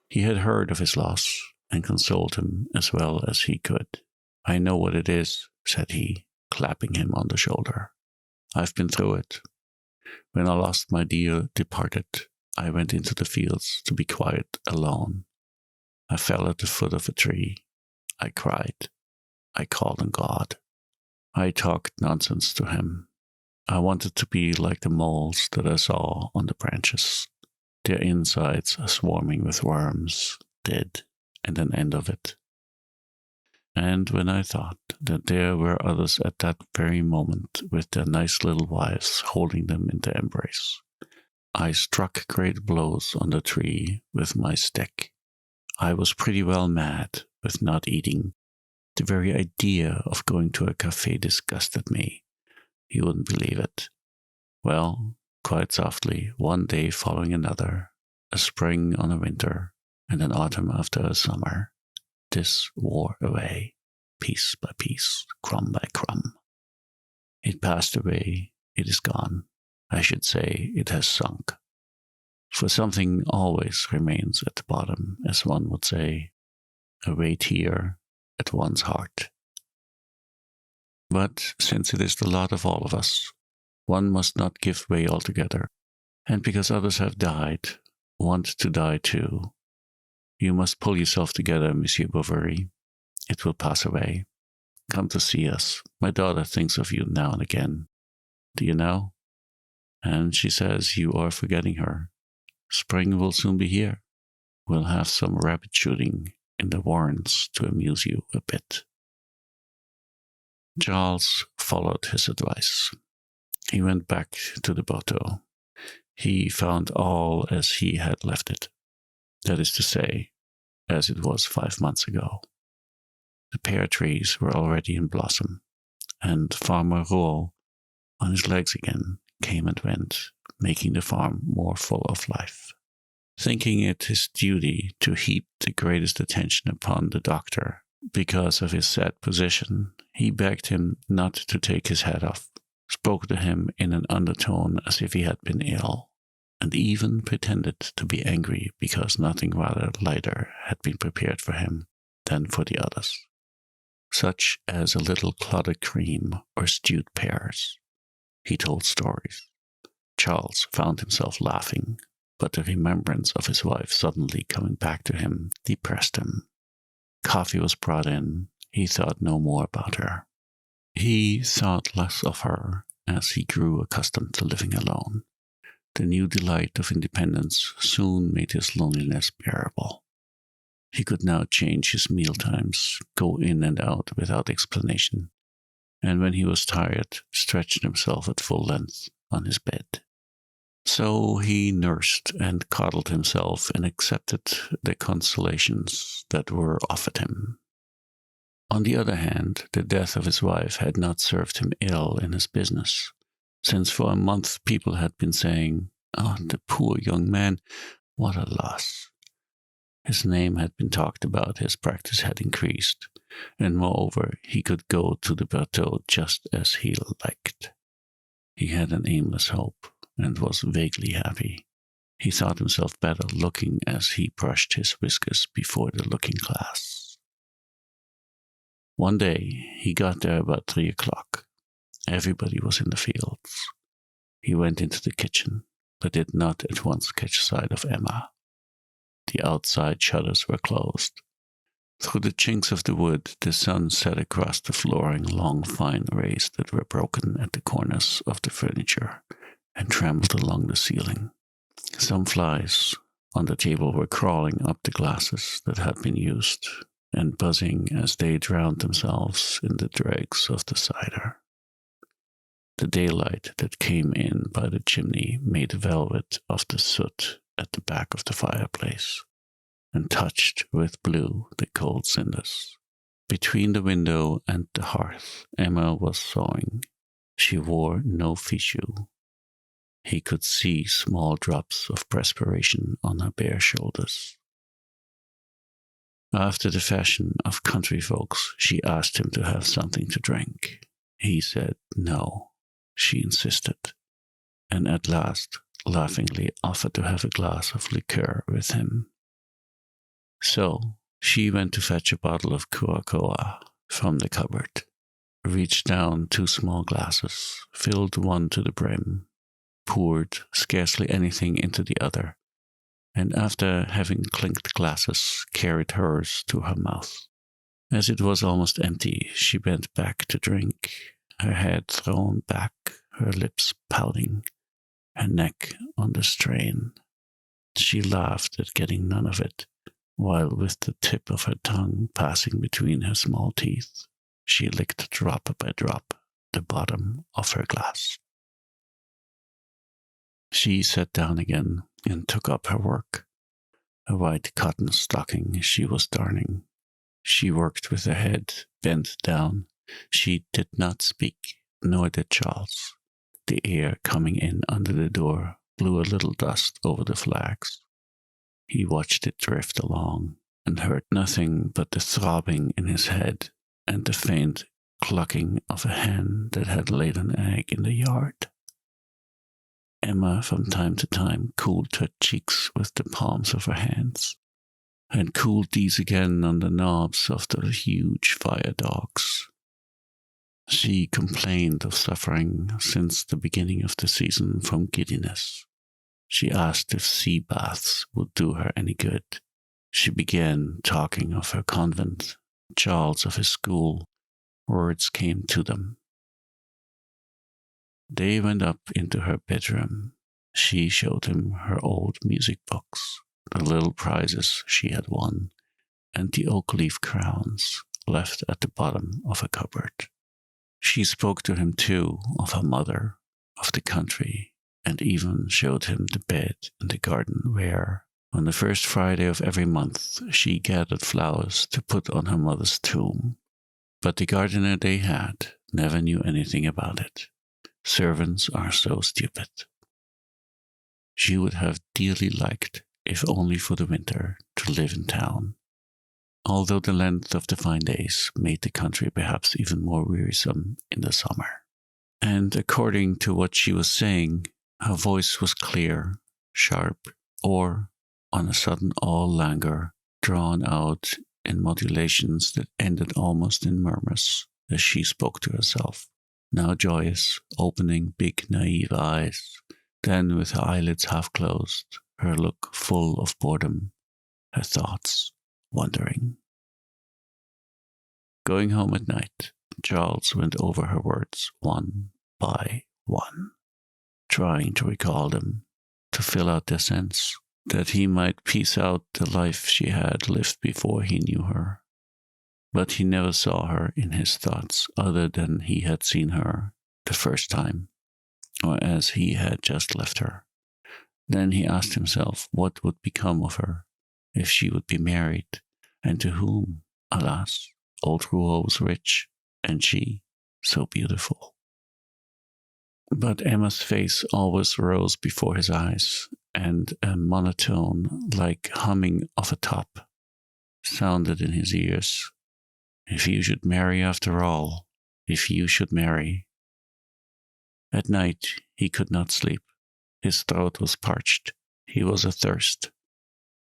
He had heard of his loss, and consoled him as well as he could. "I know what it is," said he, clapping him on the shoulder. "I've been through it. When I lost my dear departed, I went into the fields to be quiet alone. I fell at the foot of a tree. I cried. I called on God. I talked nonsense to him. I wanted to be like the moles that I saw on the branches, their insides swarming with worms, dead, and an end of it. And when I thought that there were others at that very moment with their nice little wives holding them in their embrace, I struck great blows on the tree with my stick. I was pretty well mad with not eating. The very idea of going to a café disgusted me. You wouldn't believe it. Well, quite softly, one day following another, a spring on a winter, and an autumn after a summer, this wore away, piece by piece, crumb by crumb. It passed away, it is gone. I should say it has sunk. For something always remains at the bottom, as one would say, a weight here at one's heart. But since it is the lot of all of us, one must not give way altogether, and because others have died, want to die too. You must pull yourself together, Monsieur Bovary. It will pass away. Come to see us. My daughter thinks of you now and again. Do you know? And she says you are forgetting her. Spring will soon be here. We'll have some rabbit shooting in the warrens to amuse you a bit. Charles followed his advice. He went back to the Bateau. He found all as he had left it. That is to say, as it was 5 months ago. The pear trees were already in blossom, and Farmer Rouault, on his legs again, came and went, making the farm more full of life. Thinking it his duty to heap the greatest attention upon the doctor, because of his sad position, he begged him not to take his hat off, spoke to him in an undertone as if he had been ill, and even pretended to be angry because nothing rather lighter had been prepared for him than for the others, such as a little clotted cream or stewed pears. He told stories. Charles found himself laughing, but the remembrance of his wife suddenly coming back to him depressed him. Coffee was brought in. He thought no more about her. He thought less of her as he grew accustomed to living alone. The new delight of independence soon made his loneliness bearable. He could now change his mealtimes, go in and out without explanation, and when he was tired, stretched himself at full length on his bed. So he nursed and coddled himself and accepted the consolations that were offered him. On the other hand, the death of his wife had not served him ill in his business, since for a month people had been saying, "Oh, the poor young man, what a loss." His name had been talked about, his practice had increased, and moreover, he could go to the Bateau just as he liked. He had an aimless hope, and was vaguely happy. He thought himself better looking as he brushed his whiskers before the looking-glass. One day, he got there about 3 o'clock. Everybody was in the fields. He went into the kitchen, but did not at once catch sight of Emma. The outside shutters were closed. Through the chinks of the wood, the sun set across the flooring long fine rays that were broken at the corners of the furniture and trembled along the ceiling. Some flies on the table were crawling up the glasses that had been used and buzzing as they drowned themselves in the dregs of the cider. The daylight that came in by the chimney made velvet of the soot at the back of the fireplace, and touched with blue the cold cinders. Between the window and the hearth, Emma was sewing. She wore no fichu. He could see small drops of perspiration on her bare shoulders. After the fashion of country folks, she asked him to have something to drink. He said no. She insisted, and at last laughingly offered to have a glass of liqueur with him. So she went to fetch a bottle of Curacoa from the cupboard, reached down 2 small glasses, filled one to the brim, poured scarcely anything into the other, and after having clinked glasses, carried hers to her mouth. As it was almost empty, she bent back to drink, her head thrown back, her lips pouting, her neck on the strain. She laughed at getting none of it, while with the tip of her tongue passing between her small teeth, she licked drop by drop the bottom of her glass. She sat down again and took up her work, a white cotton stocking she was darning. She worked with her head bent down. She did not speak, nor did Charles. The air coming in under the door blew a little dust over the flags. He watched it drift along and heard nothing but the throbbing in his head and the faint clucking of a hen that had laid an egg in the yard. Emma from time to time cooled her cheeks with the palms of her hands, and cooled these again on the knobs of the huge fire dogs. She complained of suffering since the beginning of the season from giddiness. She asked if sea baths would do her any good. She began talking of her convent, Charles of his school. Words came to them. They went up into her bedroom. She showed him her old music books, the little prizes she had won, and the oak leaf crowns left at the bottom of a cupboard. She spoke to him, too, of her mother, of the country, and even showed him the bed in the garden where, on the first Friday of every month, she gathered flowers to put on her mother's tomb. But the gardener they had never knew anything about it. Servants are so stupid. She would have dearly liked, if only for the winter, to live in town, although the length of the fine days made the country perhaps even more wearisome in the summer. And according to what she was saying, her voice was clear, sharp, or, on a sudden all languor, drawn out in modulations that ended almost in murmurs as she spoke to herself, now joyous, opening big naive eyes, then with her eyelids half closed, her look full of boredom, her thoughts wandering. Going home at night, Charles went over her words one by one, trying to recall them, to fill out their sense, that he might piece out the life she had lived before he knew her. But he never saw her in his thoughts other than he had seen her the first time, or as he had just left her. Then he asked himself what would become of her, if she would be married, and to whom. Alas, old Rouault was rich, and she so beautiful. But Emma's face always rose before his eyes, and a monotone like humming of a top sounded in his ears. If you should marry after all, if you should marry. At night he could not sleep. His throat was parched. He was athirst.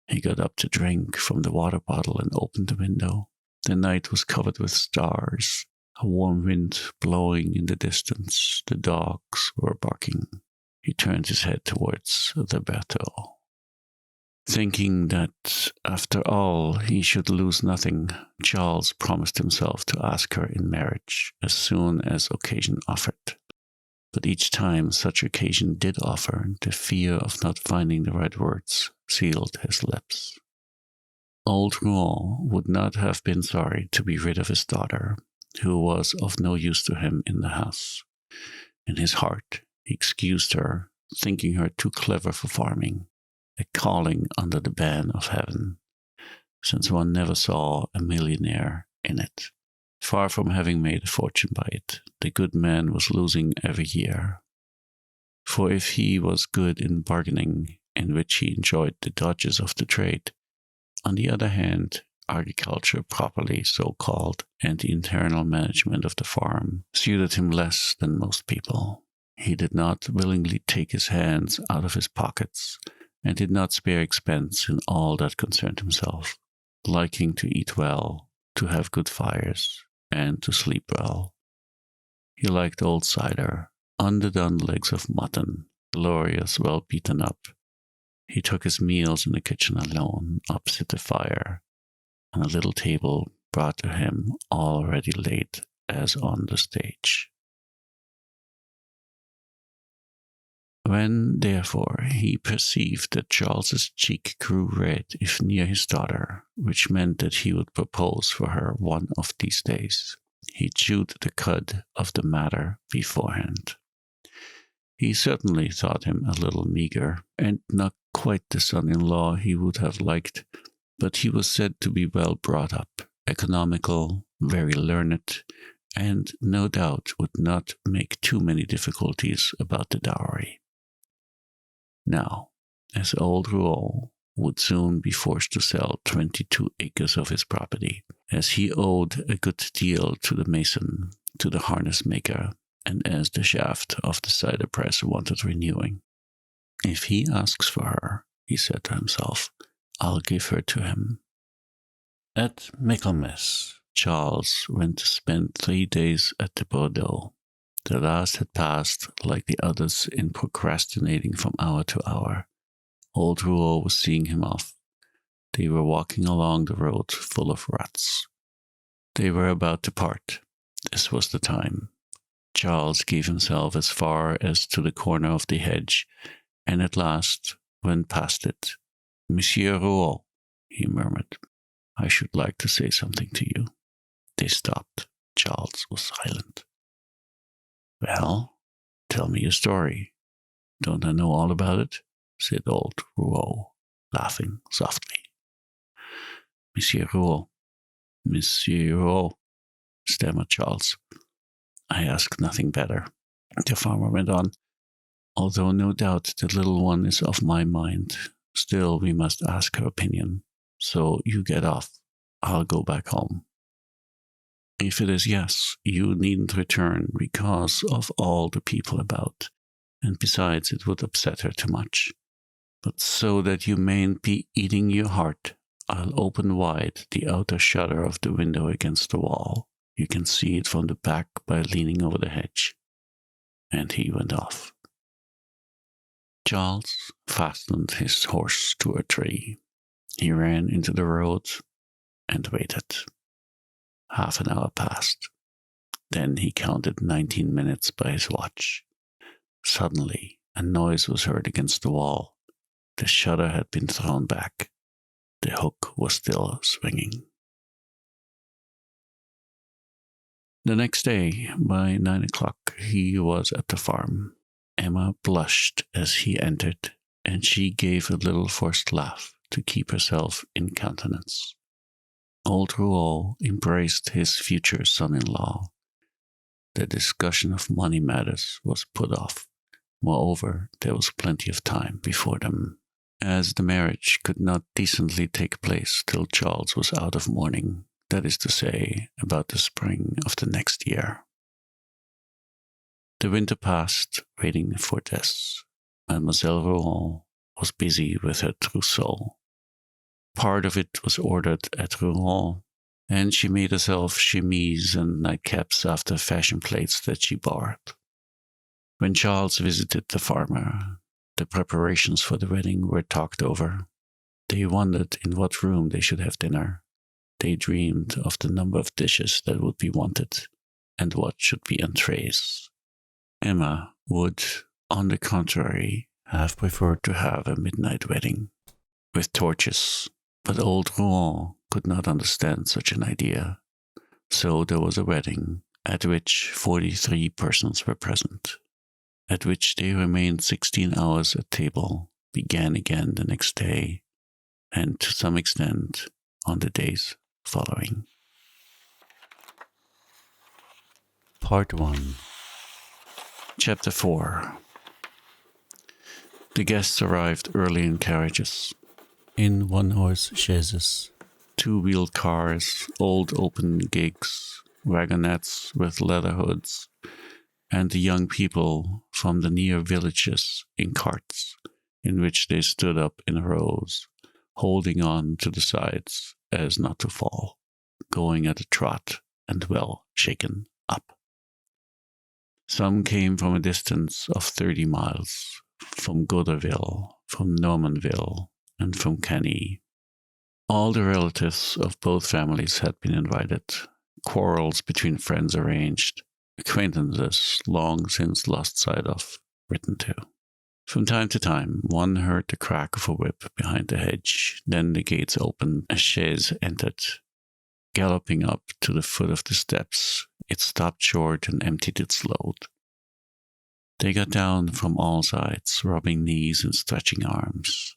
He got up to drink from the water bottle and opened the window. The night was covered with stars, a warm wind blowing in the distance. The dogs were barking. He turned his head towards the Bertaux. Thinking that, after all, he should lose nothing, Charles promised himself to ask her in marriage as soon as occasion offered. But each time such occasion did offer, the fear of not finding the right words sealed his lips. Old Rouault would not have been sorry to be rid of his daughter, who was of no use to him in the house. In his heart, he excused her, thinking her too clever for farming, a calling under the ban of heaven, since one never saw a millionaire in it. Far from having made a fortune by it, the good man was losing every year. For if he was good in bargaining, in which he enjoyed the dodges of the trade, on the other hand, agriculture properly so called, and the internal management of the farm suited him less than most people. He did not willingly take his hands out of his pockets, and did not spare expense in all that concerned himself, liking to eat well, to have good fires, and to sleep well. He liked old cider, underdone legs of mutton, glorious, well beaten up. He took his meals in the kitchen alone, opposite the fire, on a little table brought to him already laid as on the stage. When, therefore, he perceived that Charles's cheek grew red if near his daughter, which meant that he would propose for her one of these days, he chewed the cud of the matter beforehand. He certainly thought him a little meagre, and not quite the son-in-law he would have liked, but he was said to be well brought up, economical, very learned, and no doubt would not make too many difficulties about the dowry. Now, as old Rouault would soon be forced to sell 22 acres of his property, as he owed a good deal to the mason, to the harness maker, and as the shaft of the cider press wanted renewing. If he asks for her, he said to himself, I'll give her to him. At Michaelmas, Charles went to spend 3 days at the Bordeaux. The last had passed like the others in procrastinating from hour to hour. Old Rouault was seeing him off. They were walking along the road full of ruts. They were about to part. This was the time. Charles gave himself as far as to the corner of the hedge, and at last went past it. Monsieur Rouault, he murmured, I should like to say something to you. They stopped. Charles was silent. Well, tell me your story. Don't I know all about it? Said old Rouault, laughing softly. Monsieur Rouault, stammered Charles. I ask nothing better. The farmer went on. Although no doubt the little one is of my mind, still we must ask her opinion. So you get off. I'll go back home. If it is yes, you needn't return because of all the people about, and besides it would upset her too much. But so that you mayn't be eating your heart, I'll open wide the outer shutter of the window against the wall. You can see it from the back by leaning over the hedge. And he went off. Charles fastened his horse to a tree. He ran into the road and waited. Half an hour passed. Then he counted 19 minutes by his watch. Suddenly, a noise was heard against the wall. The shutter had been thrown back. The hook was still swinging. The next day, by 9 o'clock, he was at the farm. Emma blushed as he entered, and she gave a little forced laugh to keep herself in countenance. Old Rouault embraced his future son-in-law. The discussion of money matters was put off. Moreover, there was plenty of time before them, as the marriage could not decently take place till Charles was out of mourning, that is to say, about the spring of the next year. The winter passed, waiting for this. Mademoiselle Rouault was busy with her trousseau. Part of it was ordered at Rouen, and she made herself chemises and nightcaps after fashion plates that she borrowed. When Charles visited the farmer, the preparations for the wedding were talked over. They wondered in what room they should have dinner. They dreamed of the number of dishes that would be wanted, and what should be entrees. Emma would, on the contrary, have preferred to have a midnight wedding, with torches, but old Rouen could not understand such an idea. So there was a wedding, at which 43 persons were present, at which they remained 16 hours at table, began again the next day, and to some extent on the days following. Part 1. Chapter 4. The guests arrived early in carriages, in one-horse chaises, two-wheeled cars, old open gigs, wagonettes with leather hoods, and the young people from the near villages in carts, in which they stood up in rows, holding on to the sides as not to fall, going at a trot and well shaken up. Some came from a distance of 30 miles, from Goderville, from Normanville, and from Cany. All the relatives of both families had been invited, quarrels between friends arranged, acquaintances long since lost sight of written to. From time to time, one heard the crack of a whip behind the hedge, then the gates opened, a chaise entered. Galloping up to the foot of the steps, it stopped short and emptied its load. They got down from all sides, rubbing knees and stretching arms.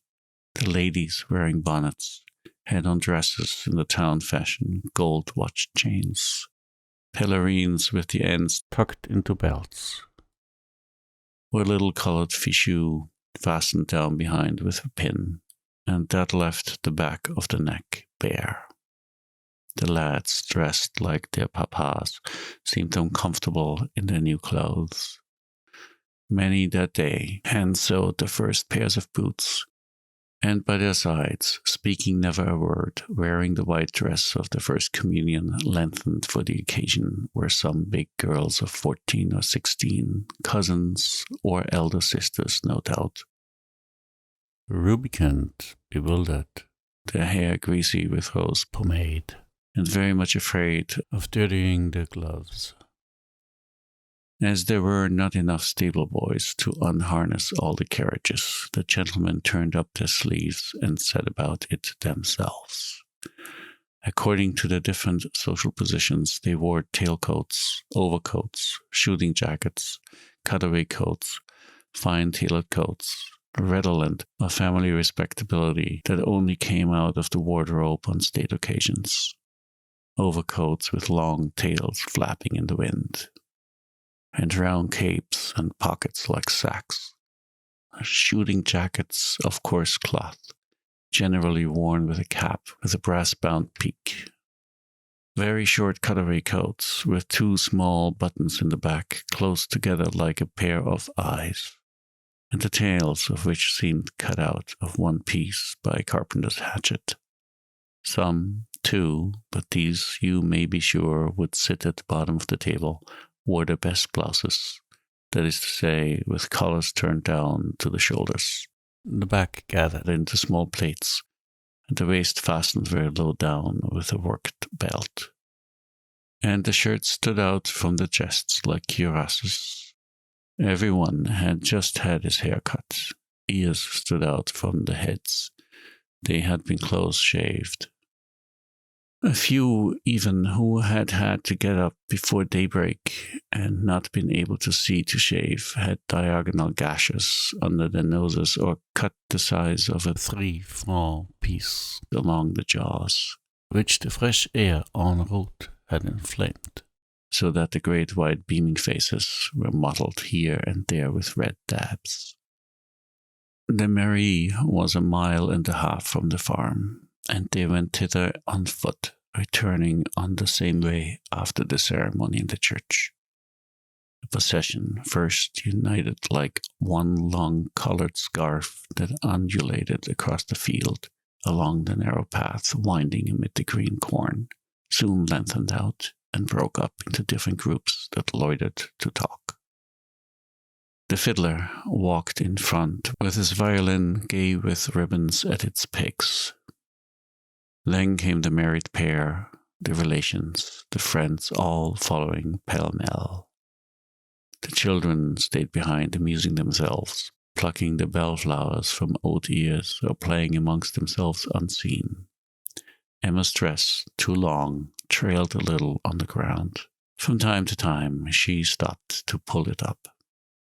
The ladies, wearing bonnets, had on dresses in the town fashion, gold watch chains. pelerines with the ends tucked into belts, or a little coloured fichu fastened down behind with a pin, and that left the back of the neck bare. The lads, dressed like their papas, seemed uncomfortable in their new clothes. Many that day hand-sewed the first pairs of boots, and by their sides, speaking never a word, wearing the white dress of the First Communion lengthened for the occasion, were some big girls of 14 or 16, cousins or elder sisters, no doubt. Rubicund, bewildered, their hair greasy with rose pomade, and very much afraid of dirtying their gloves. As there were not enough stable boys to unharness all the carriages, the gentlemen turned up their sleeves and set about it themselves. According to their different social positions, they wore tailcoats, overcoats, shooting jackets, cutaway coats, fine tailored coats, redolent of family respectability that only came out of the wardrobe on state occasions. Overcoats with long tails flapping in the wind, and round capes and pockets like sacks. Shooting jackets of coarse cloth, generally worn with a cap with a brass-bound peak. Very short cutaway coats with two small buttons in the back close together like a pair of eyes, and the tails of which seemed cut out of one piece by a carpenter's hatchet. Some, too, but these you may be sure would sit at the bottom of the table, wore their best blouses, that is to say, with collars turned down to the shoulders, the back gathered into small plaits, and the waist fastened very low down with a worked belt. And the shirts stood out from the chests like cuirasses. Everyone had just had his hair cut. Ears stood out from the heads. They had been close-shaved. A few, even, who had to get up before daybreak and not been able to see to shave, had diagonal gashes under their noses or cut the size of a 3-franc piece along the jaws, which the fresh air en route had inflamed, so that the great white beaming faces were mottled here and there with red dabs. The mairie was 1.5 miles from the farm, and they went thither on foot, returning on the same way after the ceremony in the church. The procession first united like one long coloured scarf that undulated across the field along the narrow path winding amid the green corn, soon lengthened out and broke up into different groups that loitered to talk. The fiddler walked in front with his violin gay with ribbons at its pegs. Then came the married pair, the relations, the friends, all following pell-mell. The children stayed behind, amusing themselves, plucking the bellflowers from oat ears or playing amongst themselves unseen. Emma's dress, too long, trailed a little on the ground. From time to time she stopped to pull it up.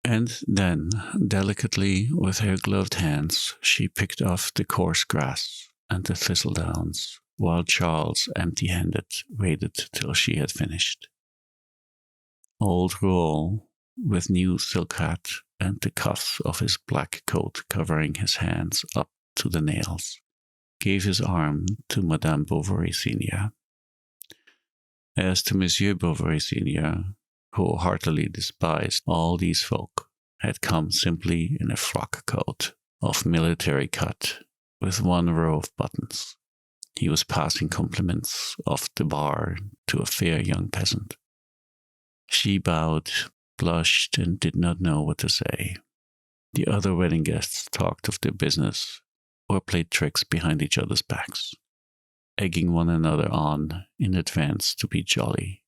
And then, delicately, with her gloved hands, she picked off the coarse grass and the thistledowns, while Charles, empty-handed, waited till she had finished. Old Rouault, with new silk hat and the cuffs of his black coat covering his hands up to the nails, gave his arm to Madame Bovary Senior. As to Monsieur Bovary Senior, who heartily despised all these folk, had come simply in a frock coat of military cut, with 1 row of buttons. He was passing compliments off the bar to a fair young peasant. She bowed, blushed, and did not know what to say. The other wedding guests talked of their business, or played tricks behind each other's backs, egging one another on in advance to be jolly.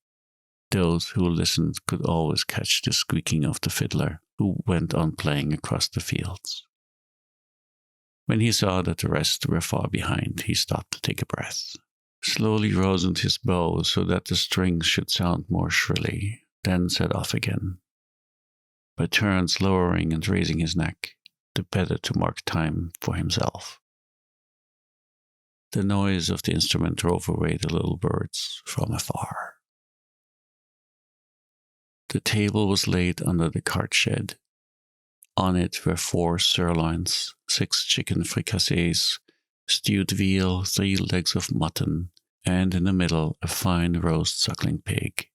Those who listened could always catch the squeaking of the fiddler, who went on playing across the fields. When he saw that the rest were far behind, he stopped to take a breath, slowly rosined his bow so that the strings should sound more shrilly, then set off again, by turns lowering and raising his neck, the better to mark time for himself. The noise of the instrument drove away the little birds from afar. The table was laid under the cart shed. On it were 4 sirloins, 6 chicken fricassees, stewed veal, 3 legs of mutton, and in the middle a fine roast suckling pig,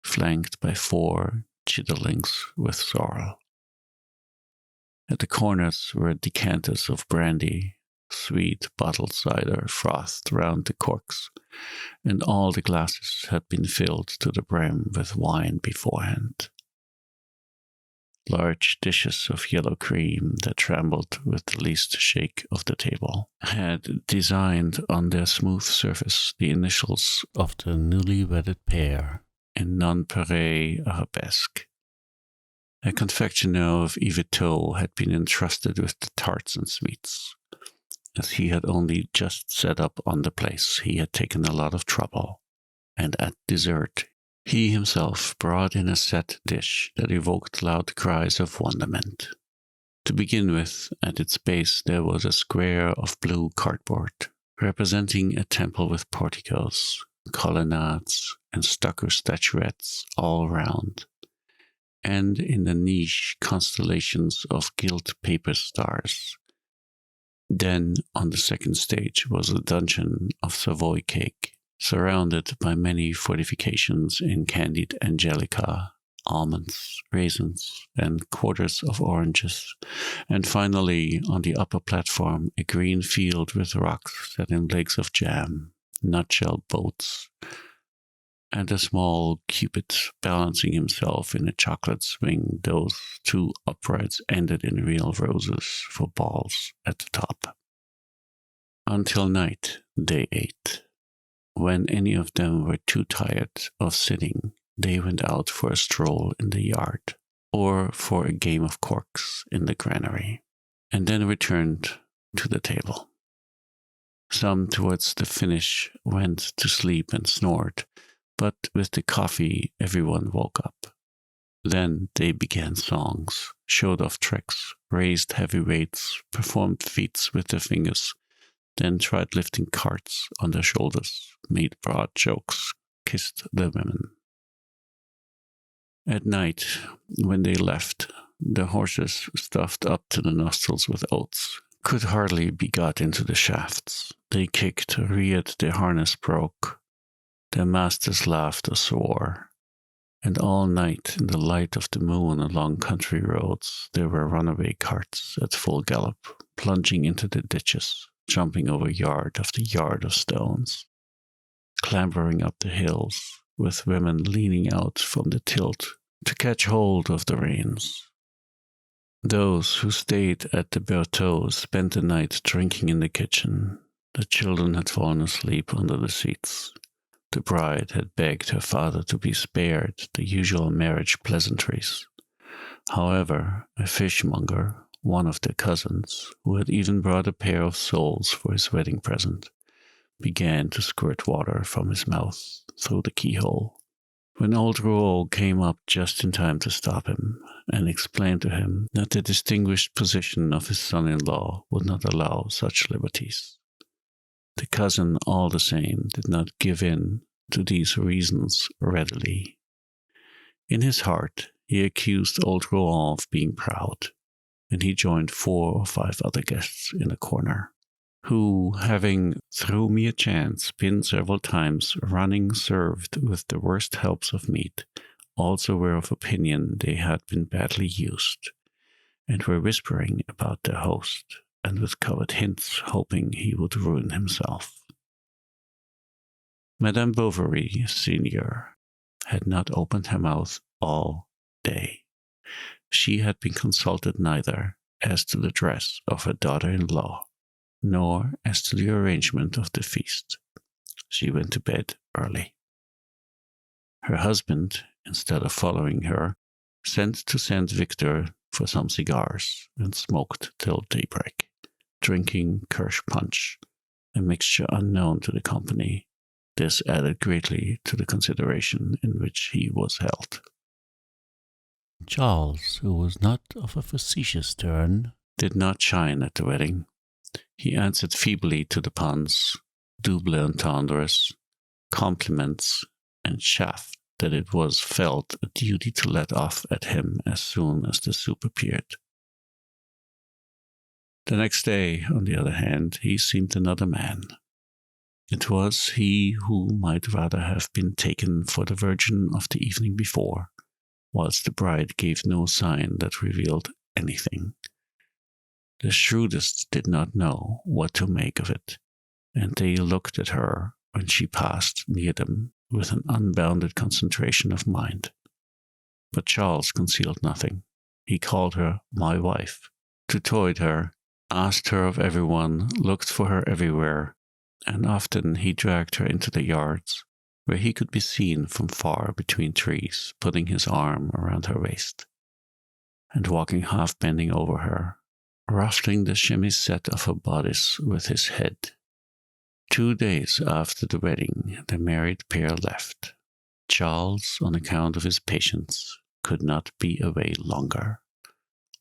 flanked by 4 chitterlings with sorrel. At the corners were decanters of brandy, sweet bottled cider frothed round the corks, and all the glasses had been filled to the brim with wine beforehand. Large dishes of yellow cream that trembled with the least shake of the table had designed on their smooth surface the initials of the newly wedded pair in nonpareil arabesque. A confectioner of Yvetot had been entrusted with the tarts and sweets. As he had only just set up on the place, he had taken a lot of trouble, and at dessert he himself brought in a set dish that evoked loud cries of wonderment. To begin with, at its base there was a square of blue cardboard, representing a temple with porticos, colonnades, and stucco statuettes all round, and in the niche constellations of gilt paper stars. Then, on the second stage, was a dungeon of Savoy cake, surrounded by many fortifications in candied angelica, almonds, raisins, and quarters of oranges, and finally, on the upper platform, a green field with rocks set in legs of jam, nutshell boats, and a small Cupid balancing himself in a chocolate swing. Those 2 uprights ended in real roses for balls at the top. Until night, they ate. When any of them were too tired of sitting, they went out for a stroll in the yard, or for a game of corks in the granary, and then returned to the table. Some towards the finish went to sleep and snored, but with the coffee everyone woke up. Then they began songs, showed off tricks, raised heavy weights, performed feats with their fingers, then tried lifting carts on their shoulders, made broad jokes, kissed the women. At night, when they left, the horses, stuffed up to the nostrils with oats, could hardly be got into the shafts. They kicked, reared, their harness broke. Their masters laughed or swore, and all night in the light of the moon along country roads there were runaway carts at full gallop, plunging into the ditches, jumping over yard after yard of stones, clambering up the hills, with women leaning out from the tilt to catch hold of the reins. Those who stayed at the Bertaux spent the night drinking in the kitchen. The children had fallen asleep under the seats. The bride had begged her father to be spared the usual marriage pleasantries. However, a fishmonger, one of their cousins, who had even brought a pair of soles for his wedding present, began to squirt water from his mouth through the keyhole, when old Rouault came up just in time to stop him, and explained to him that the distinguished position of his son-in-law would not allow such liberties. The cousin, all the same, did not give in to these reasons readily. In his heart, he accused old Rouen of being proud, and he joined 4 or 5 other guests in a corner, who, having, through mere chance, been several times running served with the worst helps of meat, also were of opinion they had been badly used, and were whispering about their host, and with covert hints hoping he would ruin himself. Madame Bovary, senior, had not opened her mouth all day. She had been consulted neither as to the dress of her daughter-in-law, nor as to the arrangement of the feast. She went to bed early. Her husband, instead of following her, sent to Saint Victor for some cigars, and smoked till daybreak, drinking kirsch punch, a mixture unknown to the company. This added greatly to the consideration in which he was held. Charles, who was not of a facetious turn, did not shine at the wedding. He answered feebly to the puns, double entendres, compliments, and chaff that it was felt a duty to let off at him as soon as the soup appeared. The next day, on the other hand, he seemed another man. It was he who might rather have been taken for the virgin of the evening before, whilst the bride gave no sign that revealed anything. The shrewdest did not know what to make of it, and they looked at her when she passed near them with an unbounded concentration of mind. But Charles concealed nothing. He called her my wife, tutoyed her, asked her of everyone, looked for her everywhere, and often he dragged her into the yards, where he could be seen from far between trees, putting his arm around her waist, and walking half-bending over her, ruffling the chemisette of her bodice with his head. 2 days after the wedding, the married pair left. Charles, on account of his patience, could not be away longer.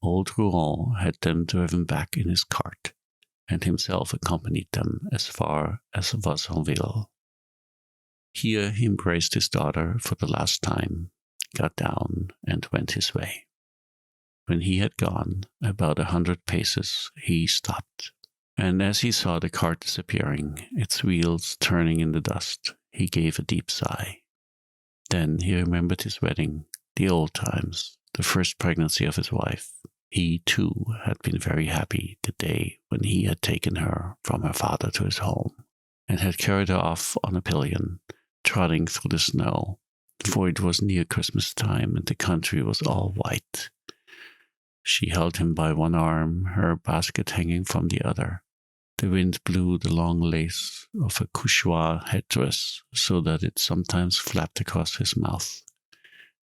Old Rouen had them driven back in his cart, and himself accompanied them as far as Vassonville. Here he embraced his daughter for the last time, got down, and went his way. When he had gone about 100 paces, he stopped, and as he saw the cart disappearing, its wheels turning in the dust, he gave a deep sigh. Then he remembered his wedding, the old times, the first pregnancy of his wife. He, too, had been very happy the day when he had taken her from her father to his home, and had carried her off on a pillion, trotting through the snow, for it was near Christmas time and the country was all white. She held him by one arm, her basket hanging from the other. The wind blew the long lace of a couchoir headdress so that it sometimes flapped across his mouth.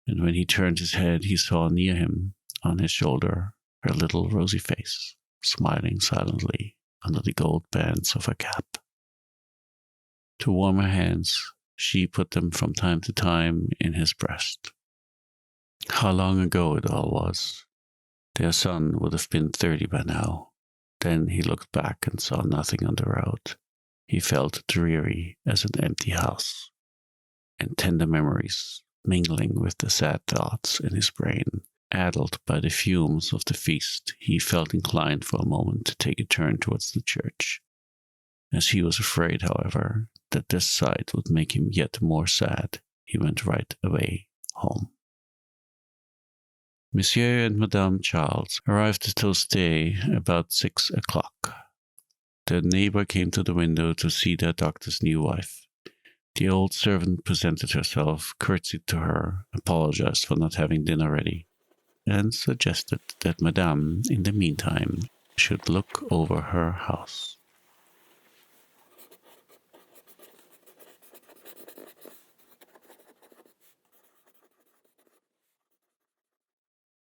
And when he turned his head, he saw near him, on his shoulder, her little rosy face, smiling silently under the gold bands of her cap. To warm her hands, she put them from time to time in his breast. How long ago it all was! Their son would have been 30 by now. Then he looked back and saw nothing on the road. He felt dreary as an empty house, and tender memories, mingling with the sad thoughts in his brain, addled by the fumes of the feast, he felt inclined for a moment to take a turn towards the church. As he was afraid, however, that this sight would make him yet more sad, he went right away home. Monsieur and Madame Charles arrived at Toasté about 6 o'clock. The neighbor came to the window to see their doctor's new wife. The old servant presented herself, curtsied to her, apologized for not having dinner ready, and suggested that Madame, in the meantime, should look over her house.